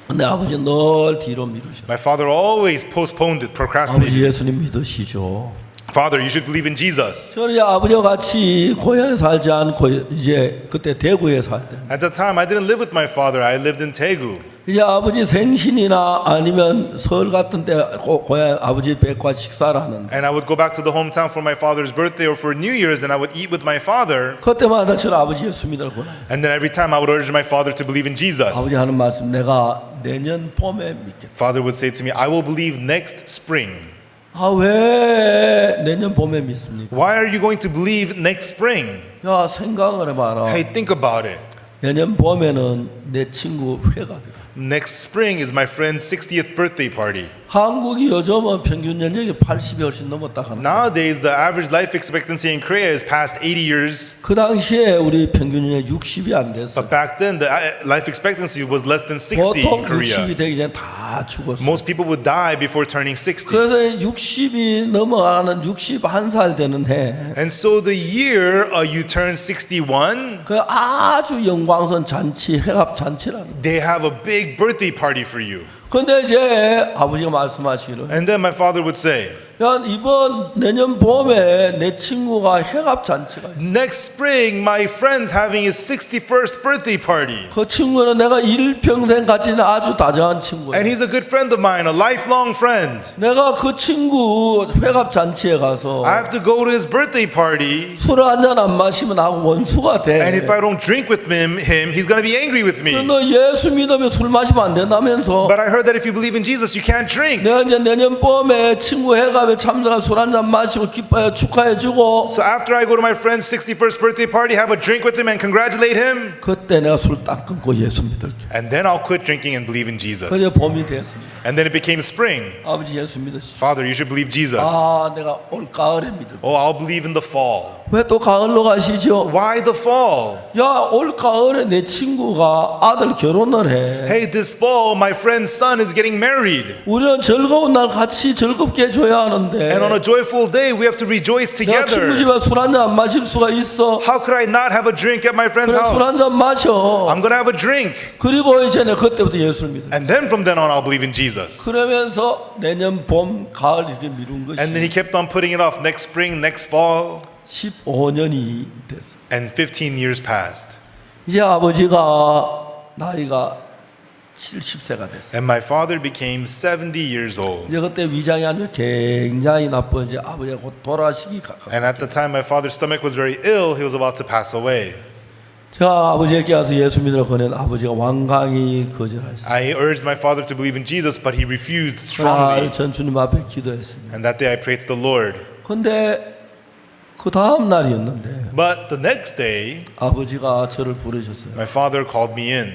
근데 아버지 늘 뒤로 미루셨어요. My father always postponed it, procrastinated. 아버지 예수님 믿으시죠. Father, you should believe in Jesus. 저는 이제 아버지와 같이 고향에 살지 않고 이제 그때 대구에 살 때 At the time, I didn't live with my father. I lived in Daegu. 이제 아버지 생신이나 아니면 설 같은 때 고향 아버지 뵙고 식사를 하는데 And I would go back to the hometown for my father's birthday or for New Year's, and I would eat with my father. 그때마다 저는 아버지 예수 믿으라고 권해요. And then every time I would urge my father to believe in Jesus. 아버지 하는 말씀 내가 내년 봄에 믿겠다. Father would say to me, I will believe next spring. 아 왜 내년 봄에 믿습니까? Why are you going to believe next spring? 야 생각을 해봐라. Hey, think about it. 내년 봄에는 내 친구 회갑이다. Next spring is my friend's 60th birthday party. 한국이 요즘은 평균 연령이 80이 훨씬 넘었다 하는. Nowadays, the average life expectancy in Korea is past 80 years. 그 당시에 우리 평균 연령이 60이 안 됐어. But back then, the life expectancy was less than 60 보통 in Korea. 60이 되기 전에 다 죽었어. Most people would die before turning 60. 그래서 60이 넘어가는 61살 되는 해. And so the year you turn 61, 그 아주 영광스러운 잔치, 회합 잔치라는. they have a big birthday party for you. 근데 이제 아버지가 말씀하시기를 And then my father would say, 야, 이번 내년 봄에 내 친구가 회갑 잔치가 있어. next spring, my friend's having his 61st birthday party. 그 친구는 내가 일평생 같이 아주 다정한 친구야. And he's a good friend of mine, a lifelong friend. 내가 그 친구 회갑 잔치에 가서 I have to go to his birthday party. 술 한 잔 안 마시면 나하고 원수가 돼. And if I don't drink with him, he's going to be angry with me. 너 예수 믿으면 술 마시면 안 된다면서. But I heard that if you believe in Jesus, you can't drink. 내가 이제 내년 봄에 친구 회갑에 참석한 술 한 잔 마시고 기뻐해 축하해주고 So after I go to my friend's 61st birthday party, have a drink with him and congratulate him. 그때 내가 술 딱 끊고 예수 믿을게. And then I'll quit drinking and believe in Jesus. 그게 봄이 됐습니다. And then it became spring. 아버지 예수 믿으시오. Father, you should believe Jesus. 아, 내가 올 가을에 믿을. Oh, I'll believe in the fall. 왜 또 가을로 가시죠? Why the fall? 야, 올 가을에 내 친구가 아들 결혼을 해. Hey, this fall, my friend's son is getting married. 우리는 즐거운 날 같이 즐겁게 해줘야 하는데 And on a joyful day, we have to rejoice 내가 친구 together. 집에 술 한 잔 안 마실 수가 있어. How could I not have a drink at my friend's 그래 술 한 house? 잔 마셔. I'm going to have a drink. 그리고 이제 내가 그때부터 예수를 믿어. And then from then on, I'll believe in Jesus. 그러면서 내년 봄, 가을 이렇게 미룬 것이 And then he kept on putting it off next spring, next fall. 15년이 됐어. And 15 years passed. 이제 아버지가 나이가 70세가 됐어. And my father became 70 years old. 이제 그때 위장이 아주 굉장히 나빠. 이제 아버지가 곧 돌아가시기 가까워. And at the time my father's stomach was very ill, he was about to pass away. 제가 아버지에게 와서 예수 믿으러 권한 아버지가 완강히 거절하셨어요. I urged my father to believe in Jesus, but he refused 그날 strongly. 전 주님 앞에 기도했습니다. And that day I prayed to the Lord. 근데 그 다음 날이었는데 But the next day, 아버지가 저를 부르셨어요. my father called me in.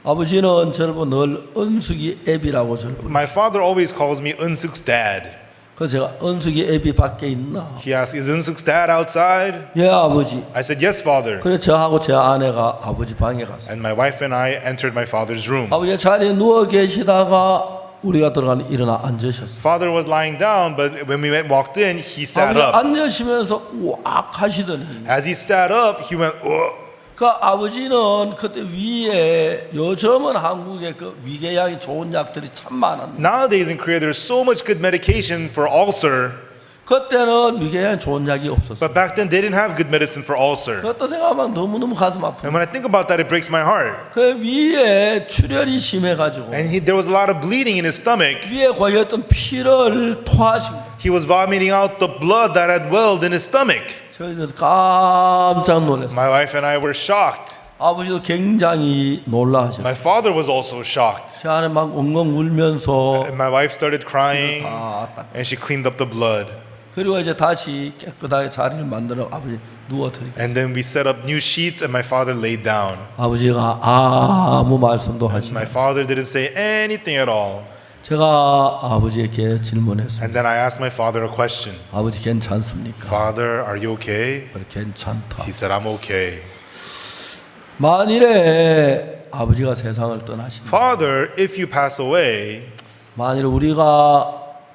아버지는 저를 보고 늘 은숙이 애비라고 저를 부르셨어요. My father always calls me Unsuk's dad. 그래서 제가 은숙이 애비 밖에 있나? He asked, is Unsuk's dad outside? 예, 아버지. I said, yes, father. 그래 저하고 제 아내가 아버지 방에 갔어요. And my wife and I entered my father's room. 아버지 자리에 누워 계시다가 우리가 들어가는 일어나 앉으셨어요. Father was lying down, but when we walked in, he sat 아버지 up. 앉으시면서 우악 하시더니 As he sat up, he went, "Ugh." 그 아버지는 그때 위에 요즘은 한국에 그 위궤양이 좋은 약들이 참 많았는데 Nowadays in Korea, there's so much good medication for ulcer, 그때는 위궤양이 좋은 약이 없었어요. but back then they didn't have good medicine for ulcer. 그것도 생각하면 너무너무 가슴 아프고 And when I think about that, it breaks my heart. 그 위에 출혈이 심해가지고 And there was a lot of bleeding in his stomach. 위에 고였던 피를 토하신 거예요. He was vomiting out the blood that had welled in his stomach. 저희는 깜짝 놀랐어요. My wife and I were shocked. 아버지도 굉장히 놀라하셨어요. My father was also shocked. 제 안에 막 엉엉 울면서 And my wife started crying, 다 닦. and she cleaned up the blood. 그리고 이제 다시 깨끗하게 자리를 만들어 아버지 누워드리고 And then we set up new sheets, and my father laid down. 아버지가 아무 말씀도 하지 My father didn't say anything at all. 제가 아버지에게 질문했습니다. And then I asked my father a question. 아버지 괜찮습니까? Father, are you okay? 그래, 괜찮다. He said, I'm okay. 만일에 아버지가 세상을 떠나신다. Father, if you pass away, 만일 우리가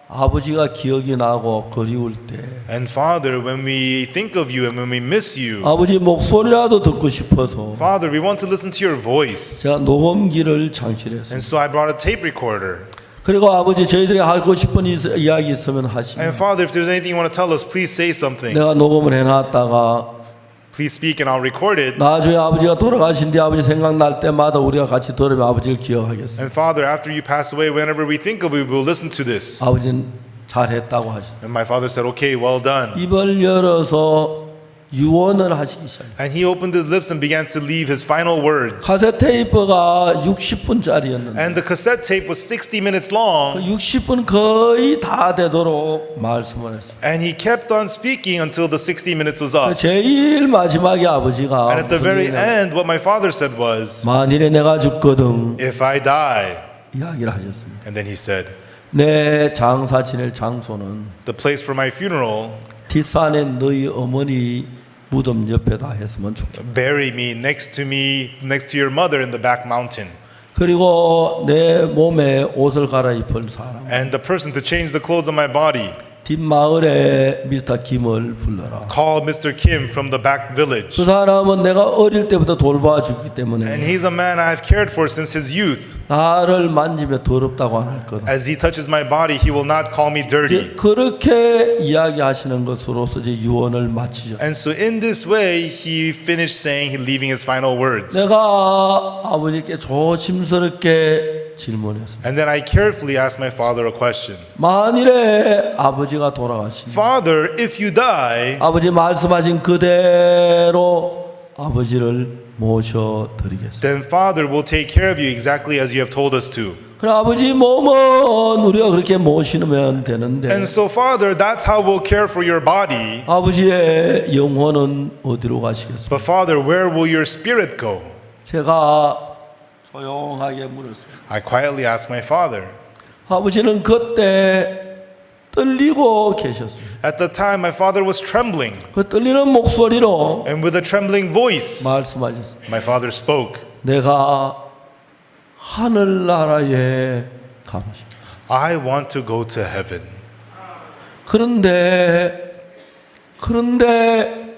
아버지가 기억이 나고 그리울 때 and Father, when we think of you and when we miss you, 아버지 목소리라도 듣고 싶어서 Father, we want to listen to your voice. 제가 녹음기를 장실했어요. And so I brought a tape recorder. 그리고 아버지 저희들이 하고 싶은 이야기 있으면 하시면 And Father, if there's anything you want to tell us, please say something. 내가 녹음을 해놨다가 Please speak and I'll record it. 나중에 아버지가 돌아가신 뒤 아버지 생각날 때마다 우리가 같이 들으면 아버지를 기억하겠습니다. And Father, after you pass away, whenever we think of you, we will listen to this. 아버지는 잘했다고 하셨어요. And my father said, okay, well done. 입을 열어서 유언을 하시기 시작해요. And he opened his lips and began to leave his final words. 카세트 테이프가 60분짜리였는데 And the cassette tape was 60 minutes long. 60분 거의 다 되도록 말씀을 했어요. And he kept on speaking until the 60 minutes was up. 제일 마지막에 아버지가 And at the very 무슨 end, what my father said was, 만일에 내가 죽거든 if I die, 이야기를 하셨습니다. and then he said, 내 장사 지낼 장소는 The place for my funeral, 뒷산에 너희 어머니 무덤 옆에다 했으면 좋겠다. bury me, next to your mother in the back mountain. 그리고 내 몸에 옷을 갈아입을 사람 And the person to change the clothes on my body, 뒷마을에 미스터 김을 불러라. call Mr. Kim from the back village. 그 사람은 내가 어릴 때부터 돌봐주기 And 때문에 he's a man I've cared for since his youth. 나를 만지면 더럽다고 안 할 거다. As he touches my body, he will not call me dirty. 그렇게 이야기하시는 것으로서 이제 유언을 마치죠. And so in this way, he finished saying, leaving his final words. 내가 아버지께 조심스럽게 질문했습니다. And then I carefully asked my father a question. 만일에 아버지가 돌아가시면 Father, if you die, 아버지 말씀하신 그대로 아버지를 모셔드리겠습니다. then Father will take care of you exactly as you have told us to. 그럼 아버지 몸은 우리가 그렇게 모시면 되는데 And so, Father, that's how we'll care for your body. 아버지의 영혼은 어디로 가시겠습니까? But Father, where will your spirit go? 제가 조용하게 물었습니다. I quietly asked my father. 아버지는 그때 떨리고 계셨어요. At the time, my father was trembling, 그 떨리는 목소리로 and with a trembling voice, 말씀하셨어요. my father spoke. 내가 하늘나라에 가고 싶다. I want to go to heaven. 그런데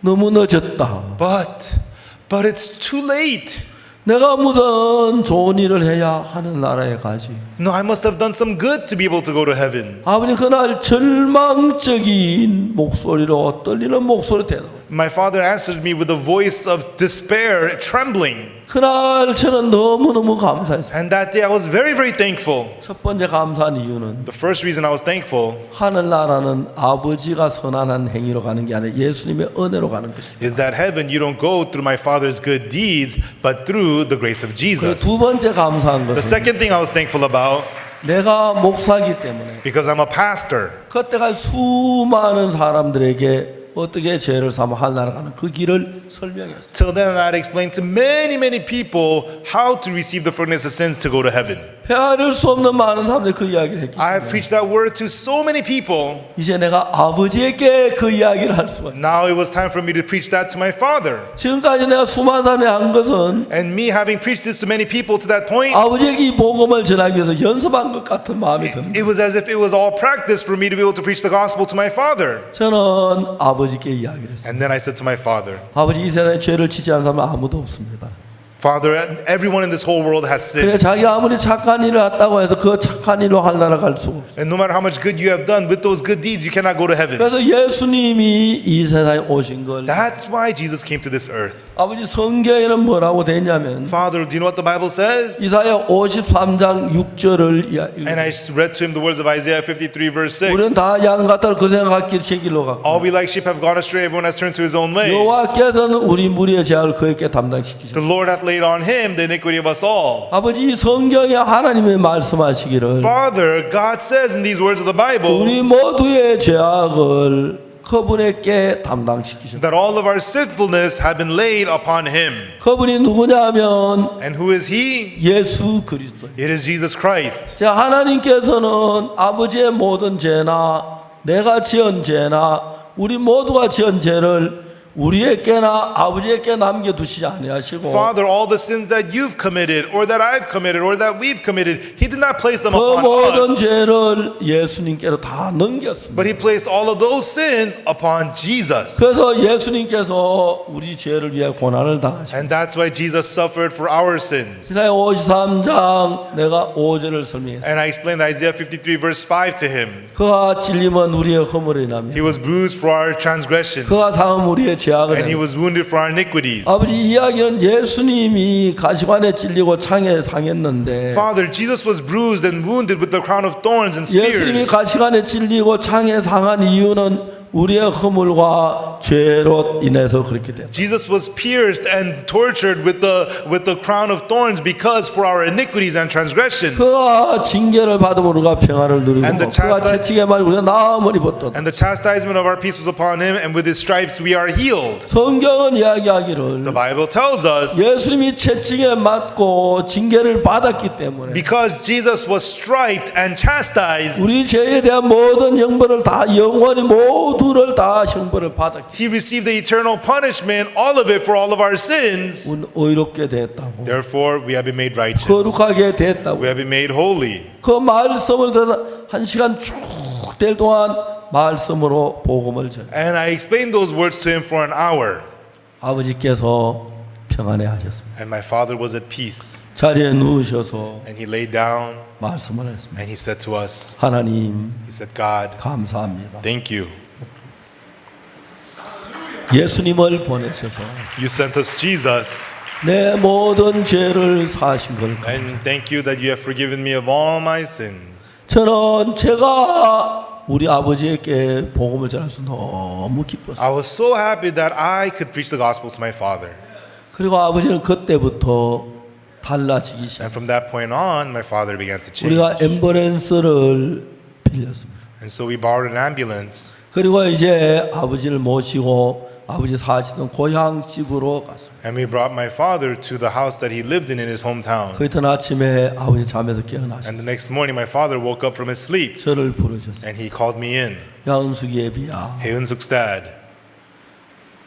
너무 늦었다. But it's too late. 내가 무슨 좋은 일을 해야 하늘나라에 가지. No, I must have done some good to be able to go to heaven. 아버님 그날 절망적인 목소리로 떨리는 목소리로 대답. My father answered me with a voice of despair, trembling. 그날 저는 너무너무 감사했어요. And that day I was very, very thankful. 첫 번째 감사한 이유는 The first reason I was thankful 하늘나라는 아버지가 선한 행위로 가는 게 아니라 예수님의 은혜로 가는 것이다. is that heaven, you don't go through my father's good deeds, but through the grace of 그 Jesus. 두 번째 감사한 The 것은 second thing I was thankful about, 내가 목사이기 때문에 because I'm a pastor, 그때가 수많은 사람들에게 어떻게 죄를 사면 하늘나라 가는 그 길을 설명했어요. till then I'd explained to many people how to receive the forgiveness of sins to go to heaven. 헤아릴 수 없는 많은 사람들이 그 이야기를 했기 I have 때문에 preached that word to so many people. 이제 내가 아버지에게 그 이야기를 할 수가 있어요. Now it was time for me to preach that to my father. 지금까지 내가 수많은 사람이 한 것은 And me having preached this to many people to that point, 아버지에게 이 복음을 전하기 위해서 연습한 것 같은 마음이 듭니다. it was as if it was all practice for me to be able to preach the gospel to my father. 저는 아버지께 이야기를 했어요. And then I said to my father, 아버지 이 세상에 죄를 짓지 않은 사람은 아무도 없습니다. Father, everyone in this whole world has 그래 sinned. 자기 아무리 착한 일을 했다고 해서 그 착한 일로 하늘나라 갈 수가 없어요. And no matter how much good you have done, with those good deeds, you cannot go to heaven. 그래서 예수님이 이 세상에 오신 걸 That's why Jesus came to this earth. 아버지 성경에는 뭐라고 되냐면 Father, do you know what the Bible says? 이사야 53장 6절을 And I read to him the words of Isaiah 53 verse 6. 우리는 다 양 같아 그대 갓길 제 길로 갔고 All we like sheep have gone astray, everyone has turned to his own way. 여호와께서는 우리 무리의 죄악을 그에게 담당시키셨다. The Lord hath laid on him the iniquity of us all. 아버지 이 성경에 하나님이 말씀하시기를 Father, God says in these words of the Bible 우리 모두의 죄악을 그분에게 담당시키셨다. that all of our sinfulness have been laid upon him. 그분이 누구냐면 And who is he? 예수 그리스도. It is Jesus Christ. 자, 하나님께서는 아버지의 모든 죄나 내가 지은 죄나 우리 모두가 지은 죄를 우리에게나 아버지에게 남겨두시지 아니하시고 Father, all the sins that you've committed or that I've committed or that we've committed, he did not place them 그 upon 모든 us, 죄를 예수님께로 다 넘겼습니다. but he placed all of those sins upon Jesus. 그래서 예수님께서 우리 죄를 위해 고난을 당하셨습니다. And that's why Jesus suffered for our sins. 이사야 53장 내가 5절을 설명했습니다. And I explained Isaiah 53 verse 5 to him. 그가 찔림은 우리의 허물이라며 He was bruised for our transgressions, 그가 상함 우리의 죄악을 and he 했다. was wounded for our iniquities. 아버지 이야기는 예수님이 가시관에 찔리고 창에 상했는데 Father, Jesus was bruised and wounded with the crown of thorns and 예수님이 spears. 가시관에 찔리고 창에 상한 이유는 우리의 허물과 죄로 인해서 그렇게 됐다. Jesus was pierced and tortured with the crown of thorns because for our iniquities and transgressions. 그가 징계를 받음으로 우리가 평안을 누리고 And the 그가 채찍에 맞아 우리가 나음을 입었다. And the chastisement of our peace was upon him, and with his stripes we are healed. 성경은 이야기하기를 The Bible tells us 예수님이 채찍에 맞고 징계를 받았기 때문에 because Jesus was striped and chastised, 우리 죄에 대한 모든 형벌을 다 영원히 모두를 다 형벌을 받았기 he received the eternal punishment, all of it for all of our sins. 때문에 의롭게 됐다고 Therefore, we have been made righteous. 거룩하게 됐다고 We have been made holy. 그 말씀을 한 시간 쭉 될 동안 말씀으로 복음을 전해 And I explained those words to him for an hour. 아버지께서 평안해 하셨습니다. And my father was at peace. 자리에 누우셔서 And he laid down 말씀을 했습니다. and he said to us, 하나님 he said, God, 감사합니다. thank you. 예수님을 보내셔서 You sent us Jesus. 내 모든 죄를 사하신 걸 And thank you that you have forgiven me of all my sins. 저는 제가 우리 아버지에게 복음을 전할 수 너무 기뻤어요. I was so happy that I could preach the gospel to my father. 그리고 아버지는 그때부터 달라지기 And 시작했어요. from that point on, my father began to change. 우리가 앰뷸런스를 빌렸습니다. And so we borrowed an ambulance. 그리고 이제 아버지를 모시고 아버지 사시던 고향 집으로 갔습니다. And we brought my father to the house that he lived in his hometown. 그 이튿 아침에 아버지 잠에서 And 깨어나셨어요. the next morning, my father woke up from his sleep 저를 부르셨어요. and he called me in. 야 은숙이 애비야, Hey, Unsuk's dad.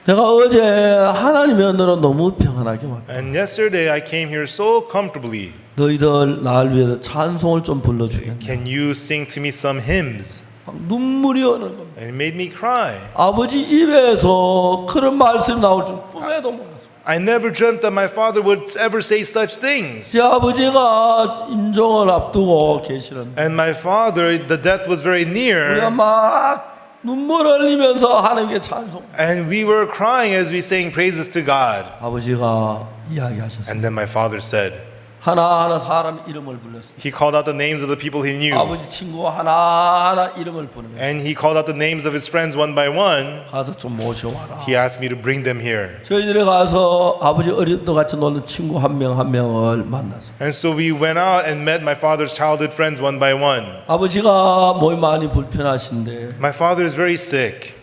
내가 어제 하나님의 은혜로 너무 평안하게 왔다. And yesterday I came here so comfortably. 너희들 나를 위해서 찬송을 좀 불러주겠냐. Can you sing to me some hymns? 막 눈물이 오는 겁니다. And it made me cry. 아버지 입에서 그런 말씀이 나올 줄 꿈에도 몰랐어요. I never dreamt that my father would ever say such things. 제 아버지가 임종을 앞두고 계시는데 And my father, the death was very 우리가 near. 막 눈물 흘리면서 하나님께 찬송. And we were crying as we sang praises to God. 아버지가 이야기하셨어요. And then my father said, 하나하나 사람 이름을 불렀어요. he called out the names of the people he knew. 아버지 친구 하나하나 이름을 부르면서 And he called out the names of his friends one by one. 가서 좀 모셔와라. He asked me to bring them here. 저희들이 가서 아버지 어림도 같이 노는 친구 한 명 한 명을 만났어요. And so we went out and met my father's childhood friends one by one. 아버지가 몸이 많이 불편하신데 My father is very sick.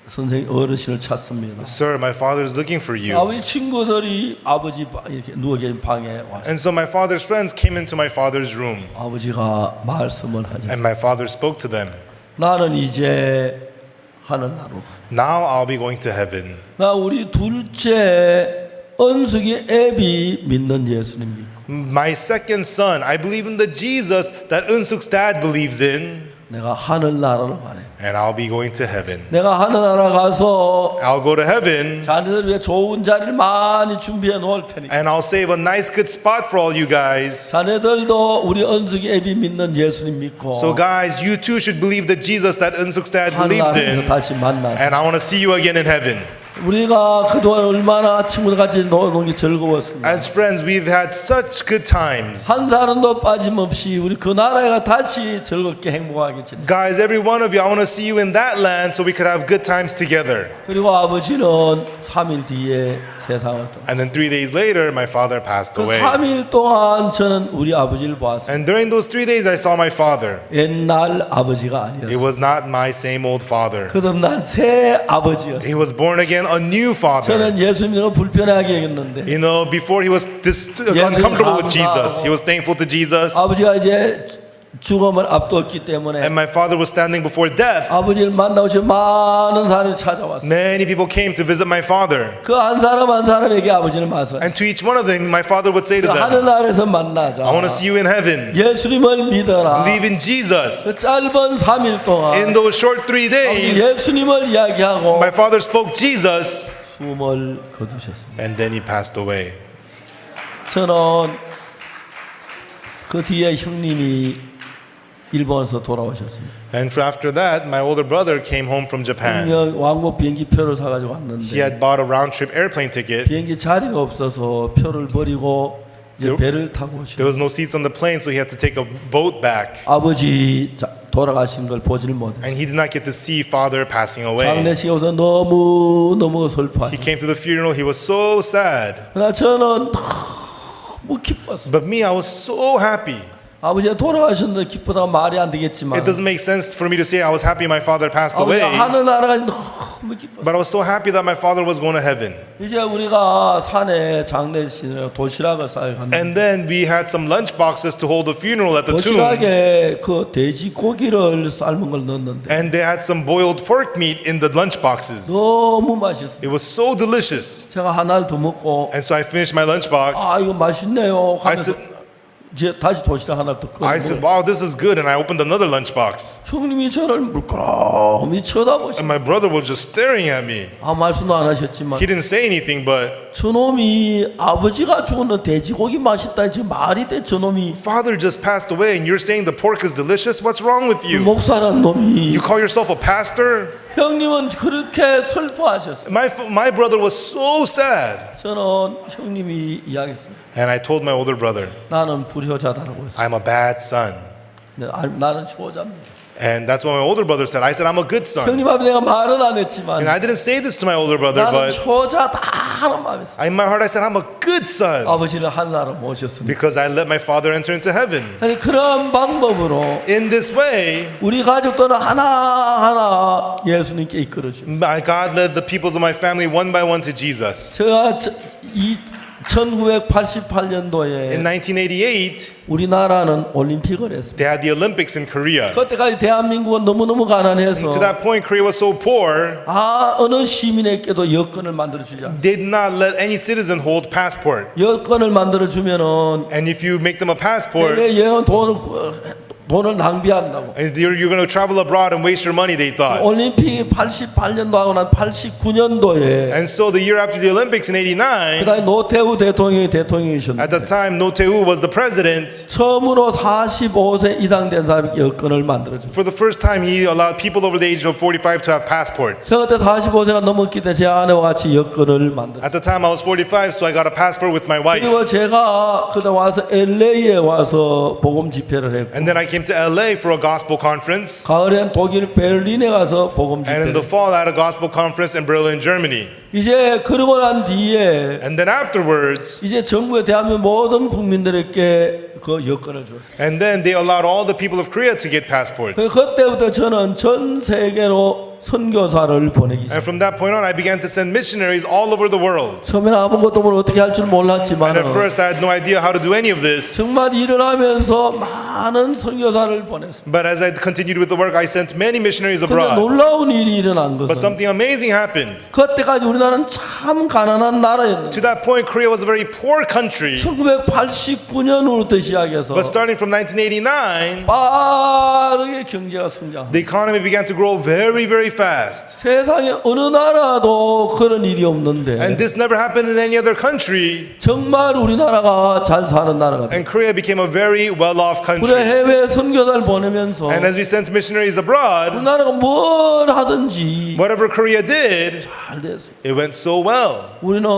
선생님 어르신을 찾습니다. Sir, my father is looking for you. 아버지 친구들이 아버지 이렇게 누워 계신 방에 왔어요. And so my father's friends came into my father's room. 아버지가 말씀을 하니 And my father spoke to them. 나는 이제 하늘나라로 가. Now I'll be going to heaven. 나 우리 둘째 은숙이 애비 믿는 예수님 믿고 My second son, I believe in the Jesus that Unsuk's dad believes in. 내가 하늘나라로 가네. And I'll be going to heaven. 내가 하늘나라 가서 I'll go to heaven. 자네들 위해 좋은 자리를 많이 준비해 놓을 테니까 And I'll save a nice good spot for all you guys. 자네들도 우리 은숙이 애비 믿는 예수님 믿고 So guys, you too should believe the Jesus that Unsuk's dad believes 하늘나라에서 in. 다시 만나서 And I want to see you again in heaven. 우리가 그동안 얼마나 친구들 같이 노는 게 즐거웠습니다. As friends, we've had such good times. 한 사람도 빠짐없이 우리 그 나라가 다시 즐겁게 행복하게 지내. Guys, every one of you, I want to see you in that land so we could have good times together. 그리고 아버지는 3일 뒤에 세상을 떠나. And then 3 days later, my father passed 그 away. 3일 동안 저는 우리 아버지를 보았어요. And during those 3 days, I saw my father. 옛날 아버지가 It 아니었어요. was not my same old father. 거듭난 새 아버지였어요. He was born again, a new father. 저는 예수님을 불편하게 여겼는데 You know, before he was uncomfortable with Jesus, he was thankful to Jesus. 아버지가 이제 죽음을 앞두었기 때문에 And my father was standing before death. 아버지를 만나고 싶은 많은 사람이 찾아왔어요. Many people came to visit my father. 그 한 사람 한 사람에게 아버지를 맞서 And to each one of them, my father would say to them, 하늘나라에서 만나자. I want to see you in heaven. 예수님을 믿어라. Believe in Jesus. 그 짧은 3일 동안 In those short 3 days, 예수님을 이야기하고 my father spoke Jesus. 숨을 거두셨습니다. And then he passed away. 저는 그 뒤에 형님이 일본에서 돌아오셨습니다. And after that, my older brother came home from Japan. 그러면 왕복 비행기표를 사가지고 He 왔는데 had bought a round-trip airplane ticket. 비행기 자리가 없어서 표를 버리고 이제 배를 타고 There 오셨어요. was no seats on the plane, so he had to take a boat back. 아버지 돌아가신 걸 보질 못했어요. And he did not get to see father passing away. 장례식에 와서 너무 He 슬퍼하셨어요. came to the funeral, he was so sad. 그러나 저는 너무 기뻤어요. But me, I was so happy. 아버지가 돌아가셨는데 기쁘다가 말이 안 되겠지만 It doesn't make sense for me to say I was happy my father passed away. 아버지가 하늘 나라가 너무 기뻤어요. But I was so happy that my father was going to heaven. 이제 우리가 산에 장례식에 도시락을 싸갔는데 And then we had some lunch boxes to hold the funeral at the tomb. 도시락에 그 돼지 고기를 삶은 걸 넣었는데 And they had some boiled pork meat in the lunch boxes. 너무 맛있어요. It was so delicious. 제가 하나를 더 먹고 And so I finished my lunch box. 아 이거 맛있네요 I 하면서 said, 이제 다시 도시락 하나를 더 I said, 꺼내 wow, this is good. And I opened another lunch box. 형님이 저를 물끄러미 쳐다보시고 And my brother was just staring at me. 아무 말씀도 안 하셨지만 He didn't say anything, but 저놈이 아버지가 죽었는 돼지고기 맛있다 지금 말이 돼 저놈이 father just passed away and you're saying the pork is delicious? What's wrong with you? 목사라는 놈이 You call yourself a pastor? 형님은 그렇게 슬퍼하셨어요. My brother was so sad. 저는 형님이 이야기했어요. And I told my older brother, 나는 불효자다라고 했어요. I'm a bad son. 나는 효자입니다. And that's what my older brother said. I said, I'm a good son. 형님 앞에 내가 말은 안 했지만 And I didn't say this to my older brother, 나는 but 효자다 하는 마음이 있어요. in my heart I said, I'm a good son. 아버지를 하늘나라로 모셨습니다. Because I let my father enter into heaven. 아니, 그런 방법으로 In this way, 우리 가족들은 하나하나 예수님께 이끌어줘요. God led the peoples of my family one by one to Jesus. 제가 1988년도에 In 1988, 우리나라는 올림픽을 했습니다. they had the Olympics in Korea. 그때까지 대한민국은 너무너무 가난해서 To that point, Korea was so poor, 어느 시민에게도 여권을 만들어주지 않아요. they did not let any citizen hold passport. 여권을 만들어주면은 And if you make them a passport, 왜 얘는 돈을 낭비한다고. and you're going to travel abroad and waste your money, they thought. 올림픽이 88년도 하고 난 89년도에 And so the year after the Olympics in 89, 그다음에 노태우 대통령이셨는데 at the time, No Tae-woo was the president. 처음으로 45세 이상 된 사람에게 여권을 만들어줍니다. For the first time, he allowed people over the age of 45 to have passports. 저 그때 45세가 넘었기 때문에 제 아내와 같이 여권을 만들었어요. At the time, I was 45, so I got a passport with my wife. 그리고 제가 그때 와서 LA에 와서 복음 집회를 했고 And then I came to LA for a gospel conference. 가을엔 독일 베를린에 가서 복음 And in 집회를 the fall, I had a gospel conference in Berlin, Germany. 이제 그러고 난 뒤에 And then afterwards, 이제 정부에 대한민국 모든 국민들에게 그 여권을 줬어요. and then they allowed all the people of Korea to get passports. 그때부터 저는 전 세계로 선교사를 보내기 시작했어요. And from that point on, I began to send missionaries all over the world. 처음에는 아무것도 모르고 어떻게 할 줄 몰랐지만 And at first, I had no idea how to do any of this. 정말 일을 하면서 많은 선교사를 보냈습니다. But as I continued with the work, I sent many missionaries 근데 abroad. 놀라운 일이 일어난 But 것은 something amazing happened. 그때까지 우리나라는 참 가난한 나라였는데 To that point, Korea was a very poor country. 1989년으로부터 시작해서 But starting from 1989, 빠르게 경제가 성장. the economy began to grow very, very fast. 세상에 어느 나라도 그런 일이 없는데 And this never happened in any other country. 정말 우리나라가 잘 사는 나라가 돼. And Korea became a very well-off 우리 country. 해외 선교사를 보내면서 And as we sent missionaries abroad, 우리나라가 뭘 하든지 whatever Korea did, 잘 됐어. it went so well. 우리는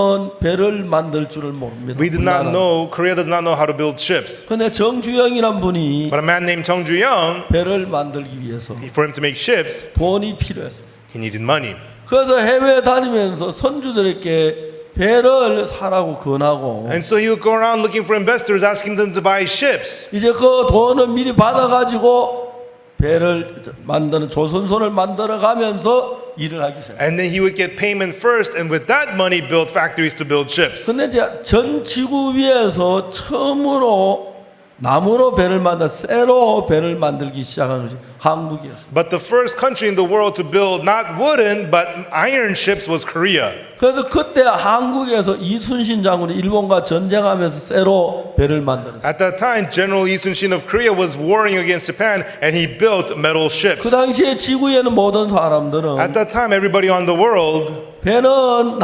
배를 만들 줄을 모릅니다. We did not 우리나라는. know, Korea does not know how to build ships. 근데 정주영이란 분이 But a man named Chung Ju-young, 배를 만들기 위해서 for him to make ships, 돈이 필요했어. he needed money. 그래서 해외에 다니면서 선주들에게 배를 사라고 권하고 And so he would go around looking for investors, asking them to buy ships. 이제 그 돈을 미리 받아가지고 배를 만드는 조선소를 만들어가면서 일을 하기 시작해요. And then he would get payment first, and with that money, build factories to build ships. 근데 이제 전 지구 위에서 처음으로 나무로 배를 쇠로 배를 만들기 시작한 것이 한국이었어요. But the first country in the world to build not wooden but iron ships was Korea. 그래서 그때 한국에서 이순신 장군이 일본과 전쟁하면서 쇠로 배를 만들었어요. At that time, General Lee Sun-shin of Korea was warring against Japan, and he built metal ships. 그 당시에 지구에는 모든 사람들은 At that time, everybody on the world, 배는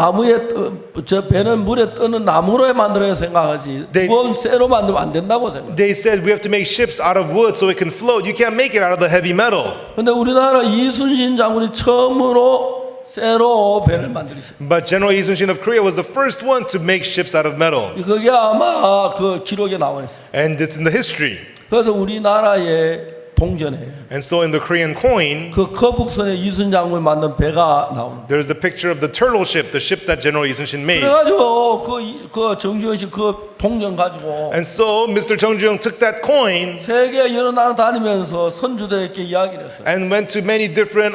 배는 물에 뜨는 나무로 만들어야 생각하지. 그건 쇠로 만들면 안 된다고 생각. they said we have to make ships out of wood so it can float. You can't make it out of the heavy metal. 근데 우리나라 이순신 장군이 처음으로 쇠로 배를 만들었어요. But General Lee Sun-shin of Korea was the first one to make ships out of metal. 그게 아마 그 기록에 나와 있어요. And it's in the history. 그래서 우리나라에 동전에 And so in the Korean coin, 그 거북선에 이순 장군이 만든 배가 나옵니다. there's the picture of the turtle ship, the ship that General Lee Sun-shin made. 그래가지고 그 정주영 씨 그 동전 가지고 And so Mr. Chung Ju-young took that coin 세계 여러 나라 다니면서 선주들에게 이야기를 했어요. and went to many different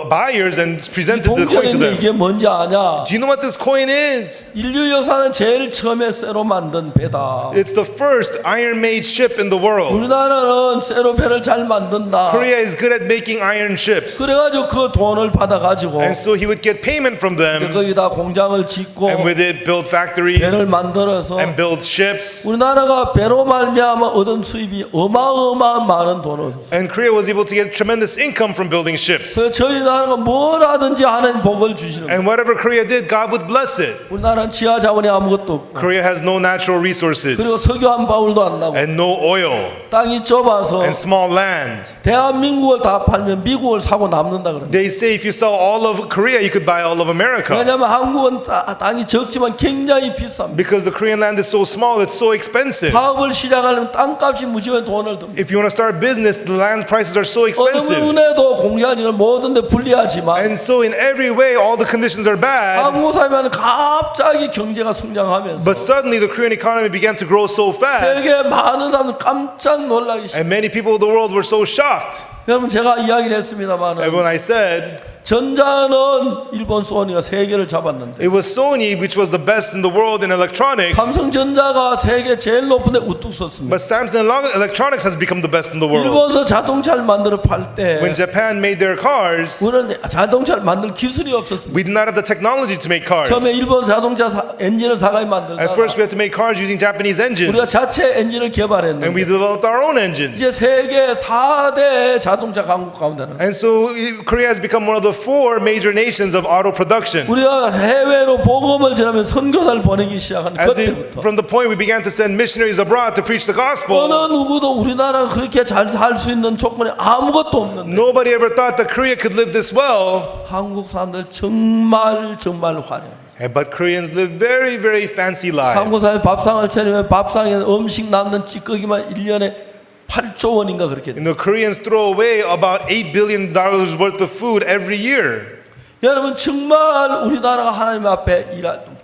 buyers and presented the coin to 동전인데 them. 이게 뭔지 아냐? Do you know what this coin is? 인류 역사는 제일 처음에 쇠로 만든 배다. It's the first iron-made ship in the world. 우리나라는 쇠로 배를 잘 만든다. Korea is good at making iron ships. 그래가지고 그 돈을 받아가지고 And so he would get payment from them, 거기다 공장을 짓고 and with it build factories 배를 만들어서 and build ships. 우리나라가 배로 말미암아 얻은 수입이 어마어마한 많은 돈을 얻었어요. And Korea was able to get tremendous income from building ships. 그래서 저희 나라가 뭘 하든지 하나님 복을 주시는 거예요. And whatever Korea did, God would bless it. 우리나라는 지하 자원이 아무것도 없고 Korea has no natural resources 그리고 석유 한 바울도 안 나고 and no oil 땅이 좁아서 and small land. 대한민국을 다 팔면 미국을 사고 남는다 그럽니다. They say if you sell all of Korea, you could buy all of America. 왜냐하면 한국은 땅이 적지만 굉장히 비쌉니다. Because the Korean land is so small, it's so expensive. 사업을 시작하려면 땅값이 무지하게 돈을 듭니다. If you want to start business, the land prices are so 어느 expensive. 분에도 공장을 모든 데 불리하지만 And so in every way, all the conditions are bad. 한국 사회는 갑자기 경제가 성장하면서 But suddenly the Korean economy began to grow so fast. 세계 많은 사람들 깜짝 놀라기 시작. And many people of the world were so shocked. 여러분 제가 이야기를 했습니다만 And when I said, 전자는 일본 소니가 세계를 잡았는데 it was Sony which was the best in the world in electronics, 삼성전자가 세계 제일 높은데 우뚝 섰습니다. but Samsung Electronics has become the best in the world. 일본에서 자동차를 만들어 팔 때 When Japan made their cars, 우리는 자동차를 만들 기술이 없었습니다. we did not have the technology to make cars. 처음에 일본 자동차 엔진을 사가지 At 만들다가 first, we had to make cars using Japanese 우리가 engines, 자체 엔진을 and we 개발했는데 developed our own engines. 이제 세계 4대 자동차 강국 가운데는 And so Korea has become one of the 4 major nations of auto production. 우리가 해외로 복음을 전하면 선교사를 보내기 시작한 그때부터 From the point we began to send missionaries abroad to preach the gospel, 어느 누구도 우리나라가 그렇게 잘 살 수 있는 조건이 아무것도 없는데 nobody ever thought that Korea could live this well. 한국 사람들 정말 화려해요. But Koreans live very, very fancy lives. 한국 사람이 밥상을 차리면 밥상에 음식 남는 찌꺼기만 1년에 8조 원인가 그렇게 돼요. And the Koreans throw away about $8 billion worth of food every year. 여러분 정말 우리나라가 하나님 앞에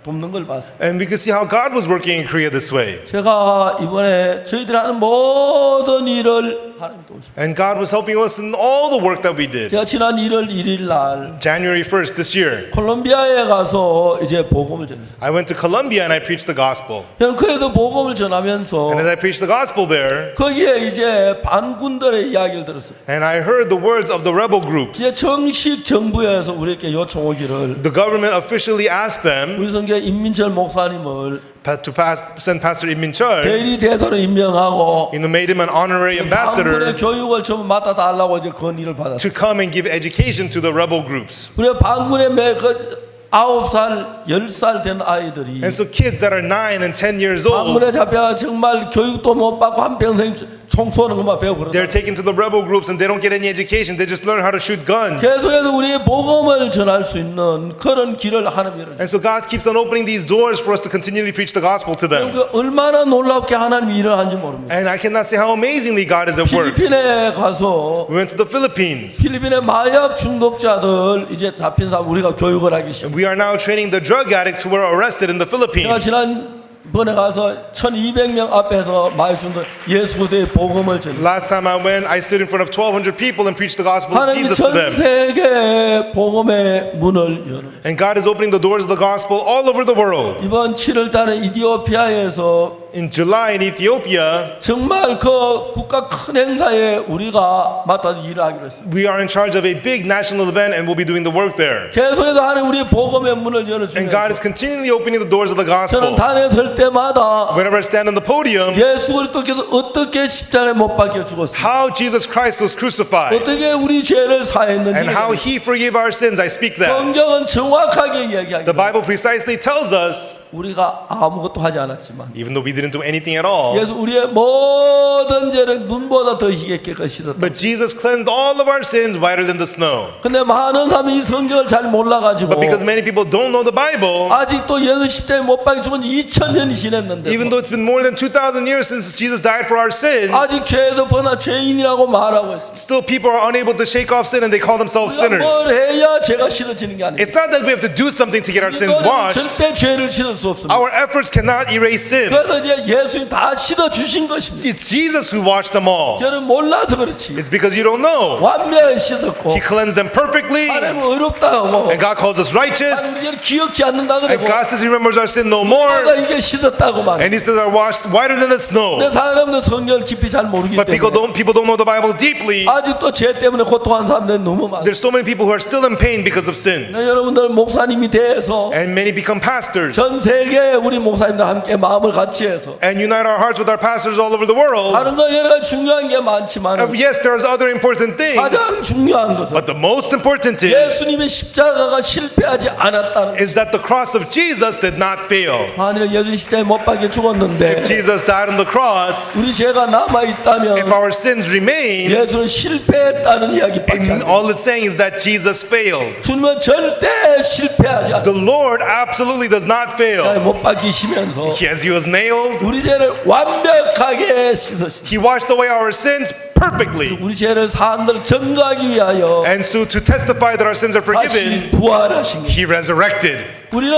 돕는 걸 봤어요. And we could see how God was working in Korea this way. 제가 이번에 저희들이 하는 모든 일을 하나님 도우시고 And God was helping us in all the work that we did. 제가 지난 1월 1일 날 January 1st this year, 콜롬비아에 가서 이제 복음을 전했어요. I went to Colombia and I preached the gospel. 저는 그에도 복음을 전하면서 And as I preached the gospel there, 거기에 이제 반군들의 이야기를 들었어요. and I heard the words of the rebel groups. 이제 정식 정부에서 우리에게 요청하기를 The government officially asked them 우리 성교 임민철 목사님을 to send Pastor Im Min-chul, 대리 대사로 임명하고 made him an honorary ambassador 반군의 교육을 전부 맡아 달라고 이제 건의를 받았어요. to come and give education to the rebel groups. 우리 반군의 그 9살, 10살 된 아이들이 And so kids that are 9 and 10 years old, 반군에 잡혀가 정말 교육도 못 받고 한평생 총 쏘는 것만 배우고 they're 그러다. taken to the rebel groups and they don't get any education. They just learn how to shoot guns. 계속해서 우리의 복음을 전할 수 있는 그런 길을 하나님 열어주세요. And so God keeps on opening these doors for us to continually preach the gospel to them. 그 얼마나 놀랍게 하나님이 일을 하는지 모릅니다. And I cannot say how amazingly God is at work. 필리핀에 가서 We went to the Philippines. 필리핀의 마약 중독자들 이제 잡힌 사람 우리가 교육을 하기 시작. We are now training the drug addicts who were arrested in the 제가 Philippines. 지난번에 가서 1200명 앞에서 마약 중독 예수의 복음을 전했어요. Last time I went, I stood in front of 1,200 people and preached the gospel of 하나님이 Jesus to 전 them. 세계 복음의 문을 여는 And God is opening the doors of the gospel all over the world. 이번 7월 달에 이디오피아에서 In July in Ethiopia, 정말 그 국가 큰 행사에 우리가 맡아서 일을 하기로 했어요. we are in charge of a big national event and we'll be doing the work there. 계속해서 하나님 우리의 복음의 문을 And God 열어주면서 is continually opening the doors of the 저는 gospel. 단에 설 때마다 Whenever I stand on the podium, 예수 그리스도께서 어떻게 십자가에 못 박혀 죽었어요. how Jesus Christ was crucified 어떻게 우리 죄를 사했는지 and how He forgave our sins, I speak that. 성경은 정확하게 The 이야기합니다. Bible precisely tells us 우리가 아무것도 하지 않았지만 even though we didn't do anything at all. 예수 우리의 모든 죄를 눈보다 더 희게 깨끗이 씻었다. But Jesus cleansed all of our sins whiter than the snow. 근데 많은 사람이 이 성경을 잘 몰라가지고 But because many people don't know the Bible, 아직도 예수 십자가에 못 박혀 죽은 지 2000년이 지났는데 even though it's been more than 2,000 years since Jesus died for our sins, 아직 죄에서 벗어나 죄인이라고 말하고 있습니다. still people are unable to shake off sin and they call themselves 우리가 sinners. 뭘 해야 죄가 씻어지는 게 아니에요. It's not that we have to do something to get our sins 이거는 washed. 절대 죄를 씻을 수 없습니다. Our efforts cannot erase sin. 그래서 이제 예수님 다 씻어 주신 것입니다. It's Jesus who washed them all. 저는 몰라서 그렇지. It's because you don't know. 완벽히 씻었고 He cleansed them perfectly, 하나님은 의롭다 하고 and God calls us righteous, 하나님 이제는 기억지 않는다 and 그러고 God says He remembers our sin no 내가 more, 이게 씻었다고 말해. and He says are washed whiter than the snow. 근데 사람들은 성경을 깊이 잘 모르기 But people 때문에 don't know the Bible deeply. 아직도 죄 때문에 고통하는 사람들이 너무 많아요. There's so many people who are still in pain because of sin, 네, 여러분들 목사님이 돼서 and many become pastors 전 세계 우리 목사님들 함께 마음을 같이 해서 and unite our hearts with our pastors all over the world. 다른 거 여러 가지 중요한 게 많지만 Yes, there's other important things, 가장 중요한 것은 but the most important is 예수님의 십자가가 실패하지 않았다는 것. is that the cross of Jesus did not fail. 만일 예수님 십자가에 못 박혀 죽었는데 If Jesus died on the cross, 우리 죄가 남아 있다면 if our sins remain, 예수는 실패했다는 이야기밖에 안 and 돼요. all it's saying is that Jesus failed. 주님은 절대 실패하지 않아요. The Lord absolutely does not fail. 못 박히시면서 As He was nailed, 우리 죄를 완벽하게 씻으시고 He washed away our sins perfectly. 우리 죄를 사람들 증거하기 위하여 And so to testify that our sins are 다시 forgiven, 부활하신 거예요. He resurrected. 우리는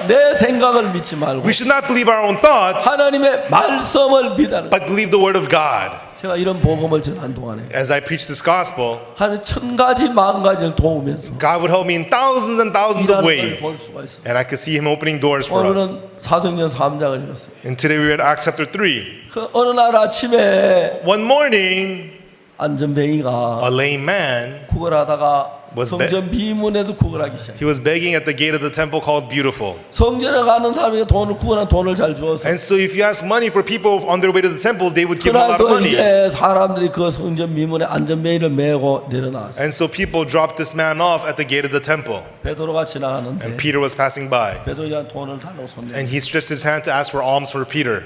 내 생각을 믿지 말고 We should not believe our own thoughts, 하나님의 말씀을 믿는. but believe the word of God. 제가 이런 복음을 전한 동안에 As I preach this gospel, 한 1000가지 만가지를 도우면서 God would help me in thousands and thousands of 일하는 걸 ways. 볼 수가 있어요. And I could see Him opening doors for us. 오늘은 사도행전 3장을 읽었어요. And today we read Acts chapter 3. 그 어느 날 아침에 One morning, 안전뱅이가 a lame man, 구걸하다가 Was 성전 비문에도 구걸하기 시작해요. he was begging at the gate of the temple called Beautiful. 성전에 가는 사람에게 구걸한 돈을 잘 주어서 And so if you ask money for people on their way to the temple, they would give a lot of 그날도 money. 이제 사람들이 그 성전 미문에 안전뱅이를 메고 내려놨어요. And so people dropped this man off at the gate of the temple. 베드로가 지나가는데 And Peter was passing by. 베드로가 돈을 달라고 손대. And he stretched his hand to ask for alms for Peter.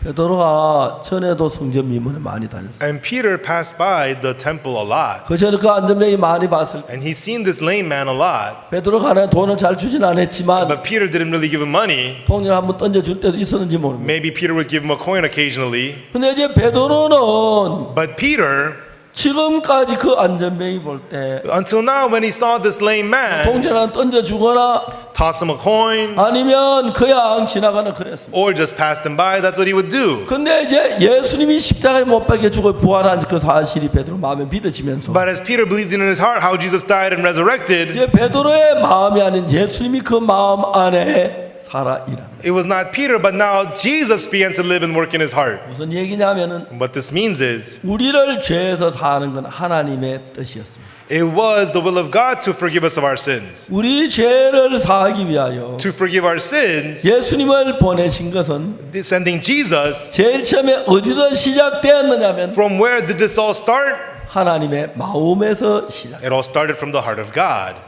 베드로가 전에도 성전 미문에 많이 다녔어요. And Peter passed by the temple a lot. 그 전에 그 안전뱅이 많이 봤을 때 And he's seen this lame man a lot. 베드로가 하나 돈을 잘 주진 않았지만 But Peter didn't really give him money. 돈을 한번 던져줄 때도 있었는지 모릅니다. Maybe Peter would give him a coin occasionally. 근데 이제 베드로는 But Peter, 지금까지 그 안전뱅이 볼 때 until now, when he saw this lame man, 동전 하나 던져주거나 toss him a coin 아니면 그냥 지나가는 그랬습니다. or just passed him by, that's what he would do. 근데 이제 예수님이 십자가에 못 박혀 죽어 부활한 그 사실이 베드로 마음에 믿어지면서 But as Peter believed in his heart how Jesus died and resurrected, 이제 베드로의 마음이 아닌 예수님이 그 마음 안에 살아 일합니다. it was not Peter, but now Jesus began to live and work in his heart. 무슨 얘기냐면은 What this means is, 우리를 죄에서 사는 건 하나님의 뜻이었습니다. it was the will of God to forgive us of our sins. 우리 죄를 사하기 위하여 To forgive our sins, 예수님을 보내신 것은 sending Jesus, 제일 처음에 어디서 시작되었느냐면 from where did this all start? 하나님의 마음에서 시작. It all started from the heart of God.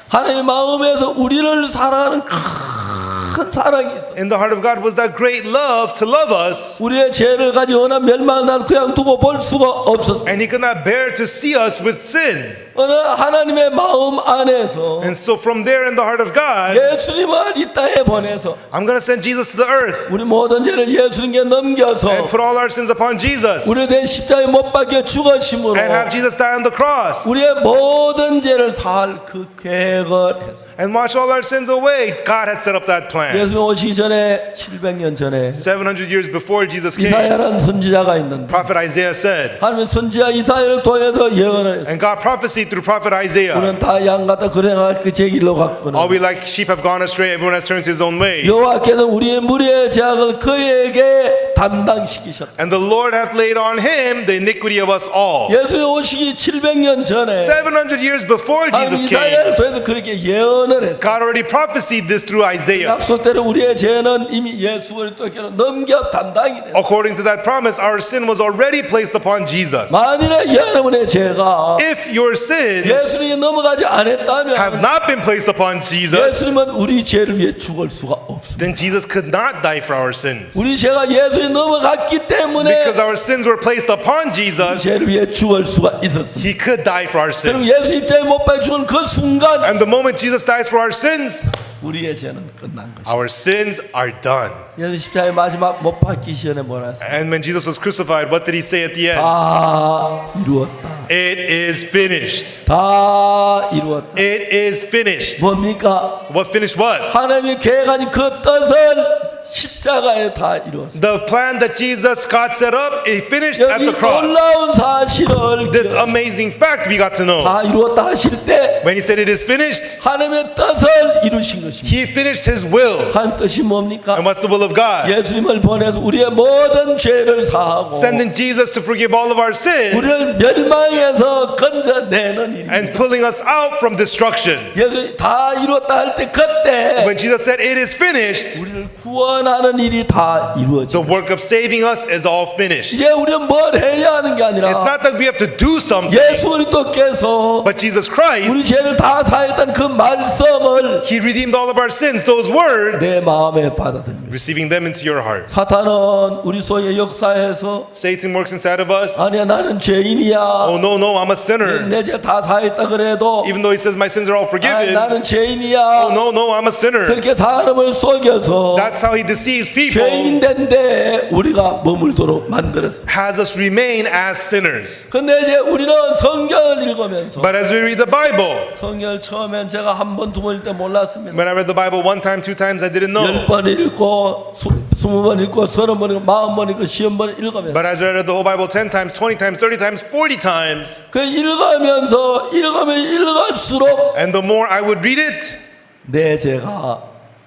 하나님의 마음에서 우리를 사랑하는 큰 사랑이 있어. In the heart of God was that great love to love us, 우리의 죄를 가지고 나 멸망을 날 그냥 두고 볼 수가 없었어. and He could not bear to see us with sin. 어느 하나님의 마음 안에서 And so from there in the heart of God, 예수님을 이 땅에 보내서 I'm going to send Jesus to the earth 우리 모든 죄를 예수님께 넘겨서 and put all our sins upon Jesus 우리에 대한 십자가에 못 박혀 죽으심으로 and have Jesus die on the cross 우리의 모든 죄를 사할 그 계획을 했어. and wash all our sins away. God had set up that plan. 예수님 오시기 전에 700년 전에 700 years before Jesus came, 이사야라는 선지자가 있는데 Prophet Isaiah said, 하나님 선지자 이사야를 통해서 예언을 했어. and God prophesied through Prophet Isaiah, 우리는 다 양 같다 그래가 그 길로 갔구나. all we like sheep have gone astray, everyone has turned to his own way. 여호와께서 우리의 무리의 죄악을 그에게 담당시키셨다. And the Lord hath laid on him the iniquity of us all. 예수님 오시기 700년 전에 700 years before 하나님 Jesus came, 이사야를 통해서 그렇게 예언을 했어. God already prophesied this through Isaiah. 약속대로 우리의 죄는 이미 예수 그리스도께로 넘겨 담당이 됐어요. According to that promise, our sin was already placed upon Jesus. 만일에 여러분의 죄가 If your sins 예수님이 넘어가지 않았다면 have not been placed upon Jesus, 예수님은 우리 죄를 위해 죽을 수가 없습니다. then Jesus could not die for our sins. 우리 죄가 예수님이 넘어갔기 때문에 Because our sins were placed upon Jesus, 죄를 위해 죽을 수가 있었습니다. he could die for our 그럼 sins. 예수 입장에 못 박혀 죽은 그 순간 And the moment Jesus dies for our sins, 우리의 죄는 끝난 것입니다. our sins are done. 예수 십자가의 마지막 못 박기 전에 뭐라 했어요? And when Jesus was crucified, what did he say at the end? 다 이루었다. It is finished. 다 이루었다. It is finished. 뭡니까? What finished what? 하나님이 계획하신 그 뜻을 십자가에 다 이루었습니다. The plan that Jesus, God set up, it finished at 여기 the cross. 놀라운 사실을 This amazing fact we got to know. 다 이루었다 하실 때 When he said it is finished, 하나님의 뜻을 이루신 것입니다. he finished his will. 하나님 뜻이 뭡니까? And what's the will of God? 예수님을 보내서 우리의 모든 죄를 사하고 Sending Jesus to forgive all of our sins 우리를 멸망에서 건져내는 일입니다. and pulling us out from destruction. 예수님이 다 이루었다 할 때 그때 When Jesus said it is finished, 우리를 구원하는 일이 다 the 이루어집니다. work of saving us is all finished. 이제 우리는 뭘 해야 하는 게 It's 아니라 not that we have to do something, 예수 그리스도께서 but Jesus Christ, 우리 죄를 다 사했던 그 말씀을 he redeemed all of our sins, those words, 내 마음에 받아들입니다. receiving them into your heart. 사탄은 우리 속에 역사해서 Satan works inside of us. 아니야 나는 죄인이야. Oh no, I'm a sinner. 내 죄 다 사했다 그래도 Even though he says my sins are all 아, forgiven. 나는 죄인이야. Oh no, I'm a sinner. 그렇게 사람을 속여서 That's how he deceives people. 죄인된데 우리가 머물도록 만들었어. Has us remain as sinners. 근데 이제 우리는 성경을 읽으면서 But as we read the Bible, 성경을 처음엔 제가 한 번, 두 번일 때 몰랐습니다. when I read the Bible one time, two times, I didn't know. 10번 읽고 20번 읽고 30번 읽고 40번 읽고 50번 읽으면서 But as I read the whole Bible 10 times, 20 times, 30 times, 40 times, 그 읽으면서 읽으면 읽을수록 and the more I would read it, 내 죄가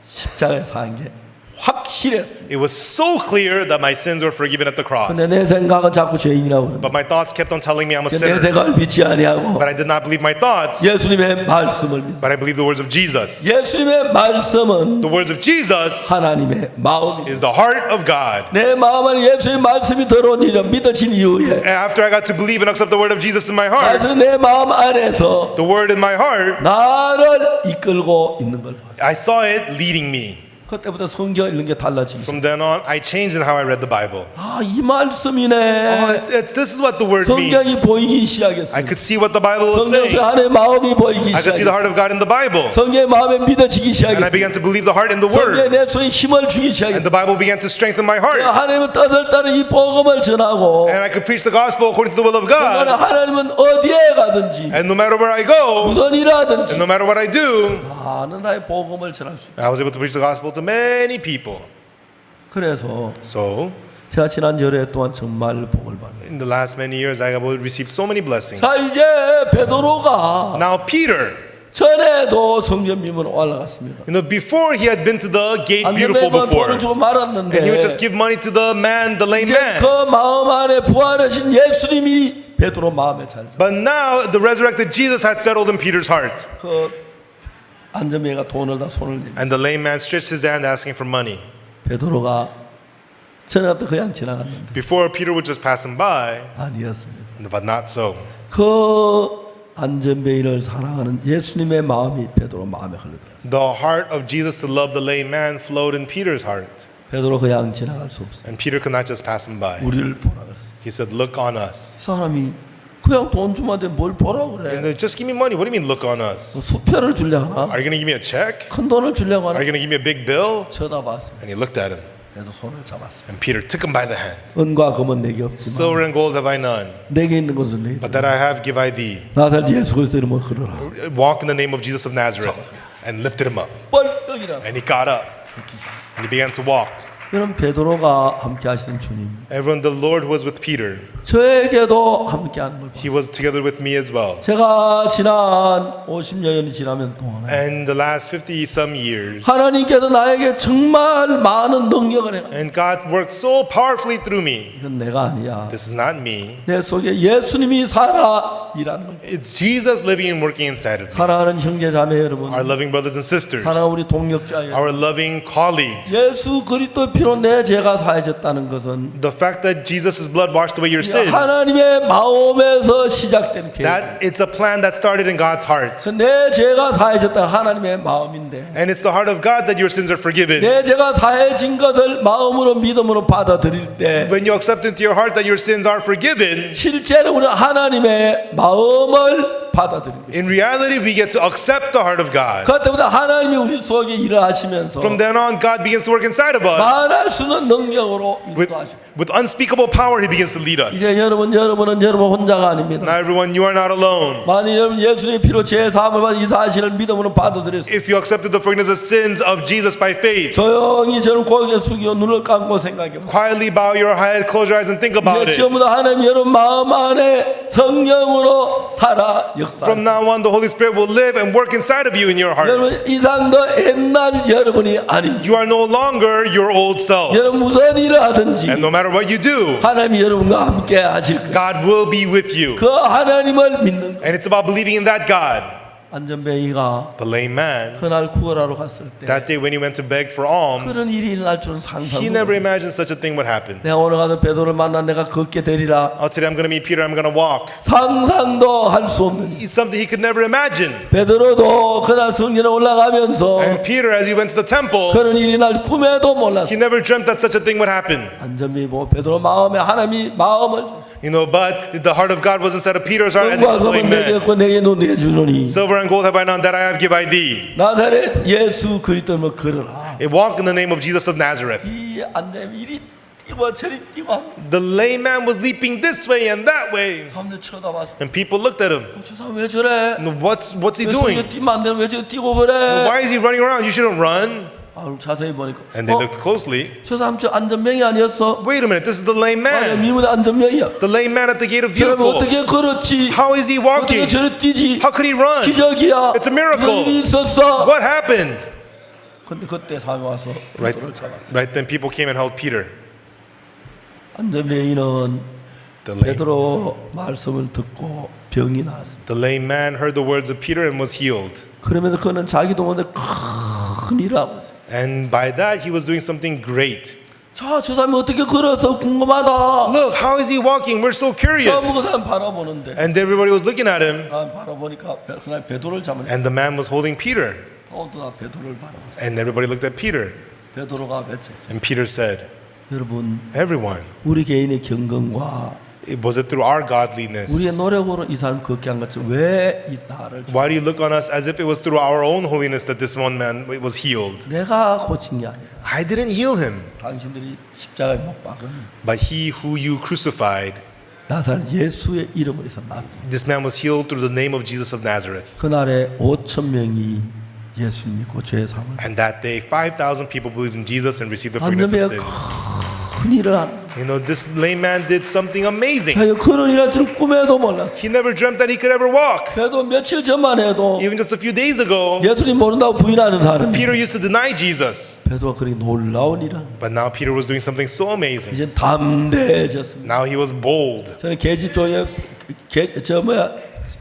십자가에 사한 게 확실했습니다. it was so clear that my sins were forgiven at the cross. 근데 내 생각은 자꾸 죄인이라고 그럽니다. But my thoughts kept on telling me I'm a 내 sinner. 생각을 믿지 아니하고 But I did not believe my thoughts, 예수님의 말씀을 믿. but I believed the words of Jesus. 예수님의 말씀은 The words of Jesus 하나님의 마음입니다. is the heart of God. 내 마음을 예수의 말씀이 들어오니라 믿어진 이후에 And after I got to believe and accept the word of Jesus in my heart, 그래서 내 마음 안에서 the word in my heart, 나를 이끌고 있는 걸 봤어요. I saw it leading me. 그때부터 성경 읽는 게 달라지기 시작해요. From then on, I changed in how I read the Bible. 아, 이 말씀이네. This is what the word 성경이 means. 보이기 I 시작했어요. could see what the Bible was 성경 saying. 속 안에 마음이 보이기 I could see the 시작했어요. heart of God in the Bible. 성경의 마음에 믿어지기 And I 시작했어요. began to believe the heart in the 성경에 word. 내 속에 힘을 주기 And 시작했어요. the Bible began to strengthen my heart. 하나님의 뜻을 따라 이 복음을 전하고 And I could preach the gospel according to the will of 정말 God. 하나님은 어디에 가든지 And no matter where I go, 무슨 일하든지 and no matter what I do, 많은 사람의 복음을 전할 수 있어요. I was able to preach the gospel to many people. 그래서 So, 제가 지난 열흘 동안 정말 복을 받아요. in the last many years, I have received so many blessings. 자, 이제 베드로가 Now, Peter, 전에도 성전 미문에 올라갔습니다. before he had been to the gate beautiful 안전벨만 돈을 before, 주고 and he would just 말았는데 give money to the man, the lame 이제 man. 그 마음 안에 부활하신 예수님이 베드로 마음에 잘 But now the resurrected Jesus had settled in Peter's heart. 그 안전벨가 돈을 다 손을 내고 And the lame man stretched his hand asking for money. 베드로가 전에도 그냥 지나갔는데 Before, Peter would just pass him by, 아니었습니다. but not so. 그 안전벨을 사랑하는 예수님의 마음이 베드로 마음에 흘러들어요. The heart of Jesus to love the lame man flowed in Peter's heart. 베드로 그냥 지나갈 수 없어요. And Peter could not just pass him by. 우리를 보라 그랬어요. He said, look on us. 사람이 그냥 돈 주면 돼 뭘 보라 And 그래. they, just give me money. What do you mean, look on us? 수표를 주려 하나? Are you going to give me a check? 큰 돈을 주려고 하나? Are you going to give me a big bill? 쳐다봤어요. And he looked at him. 그래서 손을 잡았어요. And Peter took him by the hand. 은과 금은 내게 없지만 Silver and gold have I none, 내게 있는 것은 내게 but that I have give I thee. 나살 예수 그리스도 이름으로 걸어라. Walk in the name of Jesus of Nazareth. And lifted him up. 뻘떡이라. And he got up. And he began to walk. 여러분 베드로가 함께 하시는 주님 Everyone, the Lord was with Peter. 저에게도 함께하는 걸 He 봤어요. was together with me as well. 제가 지난 50년이 지나면 동안 And the last 50 some years, 하나님께서 나에게 정말 많은 능력을 해요. and God worked so powerfully through me. 이건 내가 아니야. This is not me. 내 속에 예수님이 살아 일하는 거예요. It's Jesus living and working inside of me. 사랑하는 형제 자매 여러분, Our loving brothers and sisters, 사랑하는 우리 동역자 여러분, our loving colleagues. 예수 그리스도의 피로 내 죄가 사해졌다는 것은 The fact that Jesus' blood washed away your sins, 하나님의 마음에서 시작된 계획. that it's a plan that started in God's heart. 내 죄가 사해졌다는 하나님의 마음인데 And it's the heart of God that your sins are forgiven. 내 죄가 사해진 것을 마음으로 믿음으로 받아들일 때 When you accept into your heart that your sins are forgiven, 실제로 우리는 하나님의 마음을 받아들입니다. in reality we get to accept the heart of God. 그때부터 하나님이 우리 속에 일을 하시면서 From then on, God begins to work inside of us. 말할 수 없는 능력으로 인도하시고 With unspeakable power, He begins to lead us. 이제 여러분은 여러분 혼자가 아닙니다. Now everyone, you are not alone. 만일 여러분 예수님의 피로 죄 사함을 받은 이 사실을 믿음으로 받아들였어요. If you accepted the forgiveness of sins of Jesus by faith, 조용히 저를 고개 숙여 눈을 감고 생각해보세요. quietly bow your head, close your eyes, and think about 이제 it. 처음부터 하나님 여러분 마음 안에 성령으로 살아 역사. From now on, the Holy Spirit will live and work inside of you in your heart. 여러분 이상 더 옛날 여러분이 아닙니다. You are no longer your old self. 여러분 무슨 일을 하든지 And no matter what you do, 하나님이 여러분과 함께 하실 거예요. God will be with you. 그 하나님을 믿는 거. And it's about believing in that God. 안전뱅이가 The lame man, 그날 구걸하러 갔을 때 that day when he went to beg for alms, 그런 일이 일어날 줄은 상상도 he never 못했어요. imagined such a thing would happen. 내가 오늘 가서 베드로를 만나 내가 걷게 되리라 Oh, today I'm going to meet Peter, I'm going to walk. 상상도 할 수 없는 It's something he could never imagine. 베드로도 그날 성전에 올라가면서 And Peter, as he went to the temple, 그런 일이 날 꿈에도 he 몰랐어요. never dreamt that such a thing would happen. 안전뱅이 보고 베드로 마음에 하나님이 마음을 줬어요. You know, but the heart of God was inside of Peter's heart as he 은과 was a 금은 lame 내게 man. 없고 내게 노게 주노니 Silver and gold have I none, that I have give I thee. 나사렛 예수 그리스도를 걸어라. Walk in the name of Jesus of Nazareth. 이 안전뱅이 이리 뛰고 저리 뛰고 합니다. The lame man was leaping this way and that way. 사람들 쳐다봤어. And people looked at him. 저 사람 왜 저래? And what's he 왜 doing? 저기 뛰면 안 되는 왜 저기 뛰고 그래? Why is he running around? You shouldn't run. 아, 자세히 보니까 And they looked closely. 저 사람 저 안전병이 아니었어? Wait a minute, this is the lame 아니, man. 미문의 안전병이야. The lame man at the gate of 저러면 Beautiful. 어떻게 걸었지? How is he 어떻게 walking? 저래 뛰지? How could he run? 기적이야. It's a miracle. 무슨 일이 있었어? What happened? 근데 그때 사람이 와서 Right, 베드로를 잡았어. right then people came and held Peter. 안전병이는 The lame, 베드로 말씀을 듣고 병이 나았어. the lame man heard the words of Peter and was healed. 그러면서 그는 자기도 모르는데 큰 일을 하고 있어. And by that he was doing something great. 저 사람이 어떻게 걸어서 궁금하다. Look, how is he walking? We're so 전부 curious. 그 사람 바라보는데 And everybody was looking at him. 난 바라보니까 그날 베드로를 잡으니까 And the man was holding Peter. 또 나 베드로를 바라봤어. And everybody looked at Peter. 베드로가 외쳤어. And Peter said, 여러분 everyone, 우리 개인의 경건과 was it through our godliness? 우리의 노력으로 이 사람 걷게 한 것처럼 왜 이 나를 Why do you look on us as if it was through our own holiness that this one man was healed? 내가 고친 게 아니라 I didn't heal him, 당신들이 십자가에 못 박은 but he who you crucified. 나사렛 예수의 이름으로 해서 나 This man was healed through the name of Jesus of Nazareth. 그날에 5천 명이 예수 믿고 죄 사함을 And that day, 5,000 people believed in Jesus and received the forgiveness of 안전뱅이가 sins. 큰 일을 하는 You know, this lame man did something amazing. 거예요. 그런 일할 줄 꿈에도 몰랐어. He never dreamt that he could ever walk. 그래도 며칠 전만 해도 Even just a few days ago, 예수님 모른다고 부인하는 사람이 Peter used to deny Jesus. 베드로가 그렇게 놀라운 일을 하는 But now Peter was doing something so amazing. 이제 담대해졌습니다. Now he was bold. 저는 계지 쪽에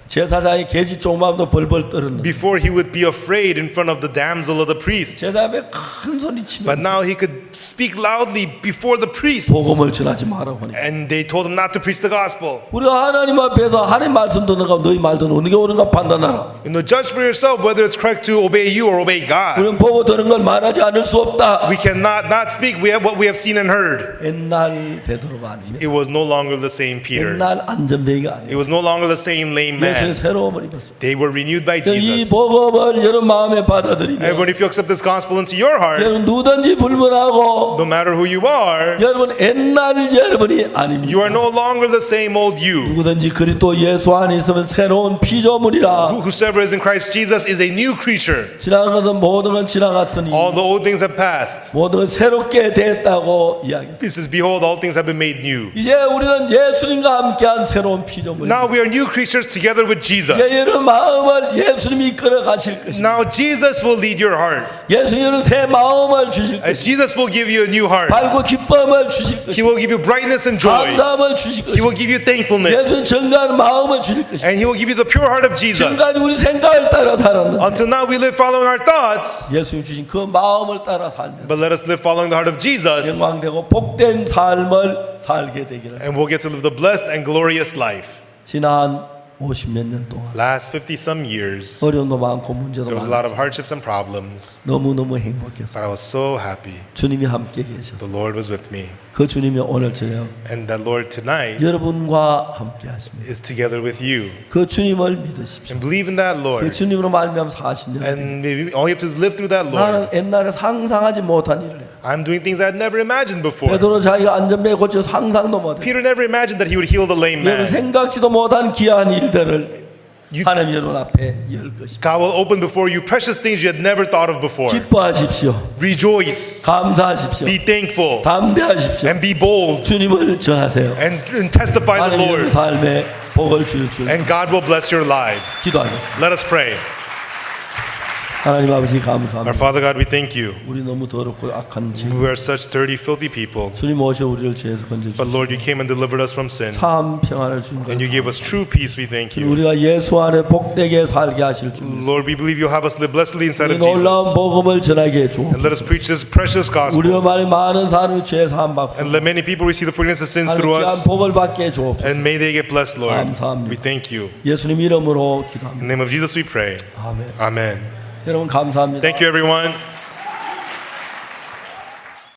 제사장이 계지 쪽마음도 벌벌 떨었는데 Before he would be afraid in front of the damsel of the priest. 제사장이 큰 소리 치면서 But now he could speak loudly before the priests. 복음을 전하지 마라고 하니까 And they told him not to preach the gospel. 우리가 하나님 앞에서 하나님 말씀 듣는가 너희 말 듣는 어느 게 옳은가 판단하라. You know, judge for yourself whether it's correct to obey you or obey God. 우리는 보고 들은 걸 말하지 않을 수 없다. We cannot not speak what we have seen and heard. 옛날 베드로가 아닙니다. It was no longer the same Peter. 옛날 안전뱅이가 It 아니에요. was no longer the same lame man. 예수의 새로움을 입었습니다. They were renewed by 이 Jesus. 복음을 여러분 마음에 받아들이면 Everyone, if you accept this gospel into your heart, 여러분 누구든지 불문하고 no matter who you are, 여러분 옛날 여러분이 아닙니다. you are no longer the same old you. 누구든지 그리스도 예수 안에 있으면 새로운 피조물이라. Whosoever is in Christ Jesus is a new creature. 지나간 것은 모든 건 지나갔으니 All the old things have passed. 모든 건 새롭게 됐다고 이야기했습니다. It says, behold, all things have been made new. 이제 우리는 예수님과 함께한 새로운 피조물입니다. Now we are new creatures together with Jesus. 이제 여러분 마음을 예수님이 이끌어 가실 것입니다. Now Jesus will lead your heart. 예수님은 새 마음을 주실 And 것입니다. Jesus will give you a new heart. 밝고 기쁨을 주실 He 것입니다. will give you brightness and joy. 감사함을 주실 He will 것입니다. give you thankfulness. 예수는 정가한 마음을 주실 것입니다. And He will give you the pure heart of Jesus. 지금까지 우리 생각을 따라 살았는데 Until now we live following our thoughts, 예수님 주신 그 마음을 따라 살면서 but let us live following the heart of Jesus, 영광되고 복된 삶을 살게 되기를. and we'll get to live the blessed and glorious life. 지난 50몇 년 동안 Last 50 some years, 어려움도 많고 문제도 there was a lot of 많고 hardships and problems, 너무너무 행복했어요. but I was so happy. 주님이 함께 계셔서 The Lord was with me. 그 주님이 오늘 저녁 And that Lord tonight 여러분과 함께 하십니다. is together with you. 그 주님을 믿으십시오. And believe in that 그 Lord. 주님으로 말미암아 40년 And maybe all you have to do is live through that 나는 Lord. 옛날에 상상하지 못한 일을 해요. I'm doing things I had never imagined before. 베드로 자기가 안전벨 고쳐 상상도 못해요. Peter never imagined that he would heal the lame 여러분 man. 생각지도 못한 귀한 일들을 You- 하나님 여러분 앞에 열 것입니다. God will open before you precious things you had never thought of before. 기뻐하십시오. Rejoice, 감사하십시오. be thankful, 담대하십시오. and be bold, 주님을 전하세요. and testify the 하나님 여러분 Lord. 삶에 복을 주실 줄 And God will bless your lives. 기도하겠습니다. Let us pray. 하나님 아버지 Our 감사합니다. Father God, we thank you. 우리 너무 더럽고 악한 죄. We are such dirty, filthy people. 주님 오셔 우리를 죄에서 But 건져주시고 Lord, you came and delivered us from sin. 참 평안을 주신 것. And you gave us true peace, we thank you. 우리가 예수 안에 복되게 살게 하실 줄. Lord, we believe you'll have us live blessedly inside 이 of 놀라운 Jesus. 복음을 전하게 해주옵소서. And let us preach this precious gospel. 우리로 말해 많은 사람이 죄 사함 받고 And let many people receive the forgiveness of sins 하나님 through 귀한 us. 복을 받게 해주옵소서. And may they get blessed, Lord. 감사합니다. We thank you. 예수님 이름으로 In 기도합니다. the name of Jesus we pray. 아멘. Amen. 여러분 감사합니다. Thank you, everyone.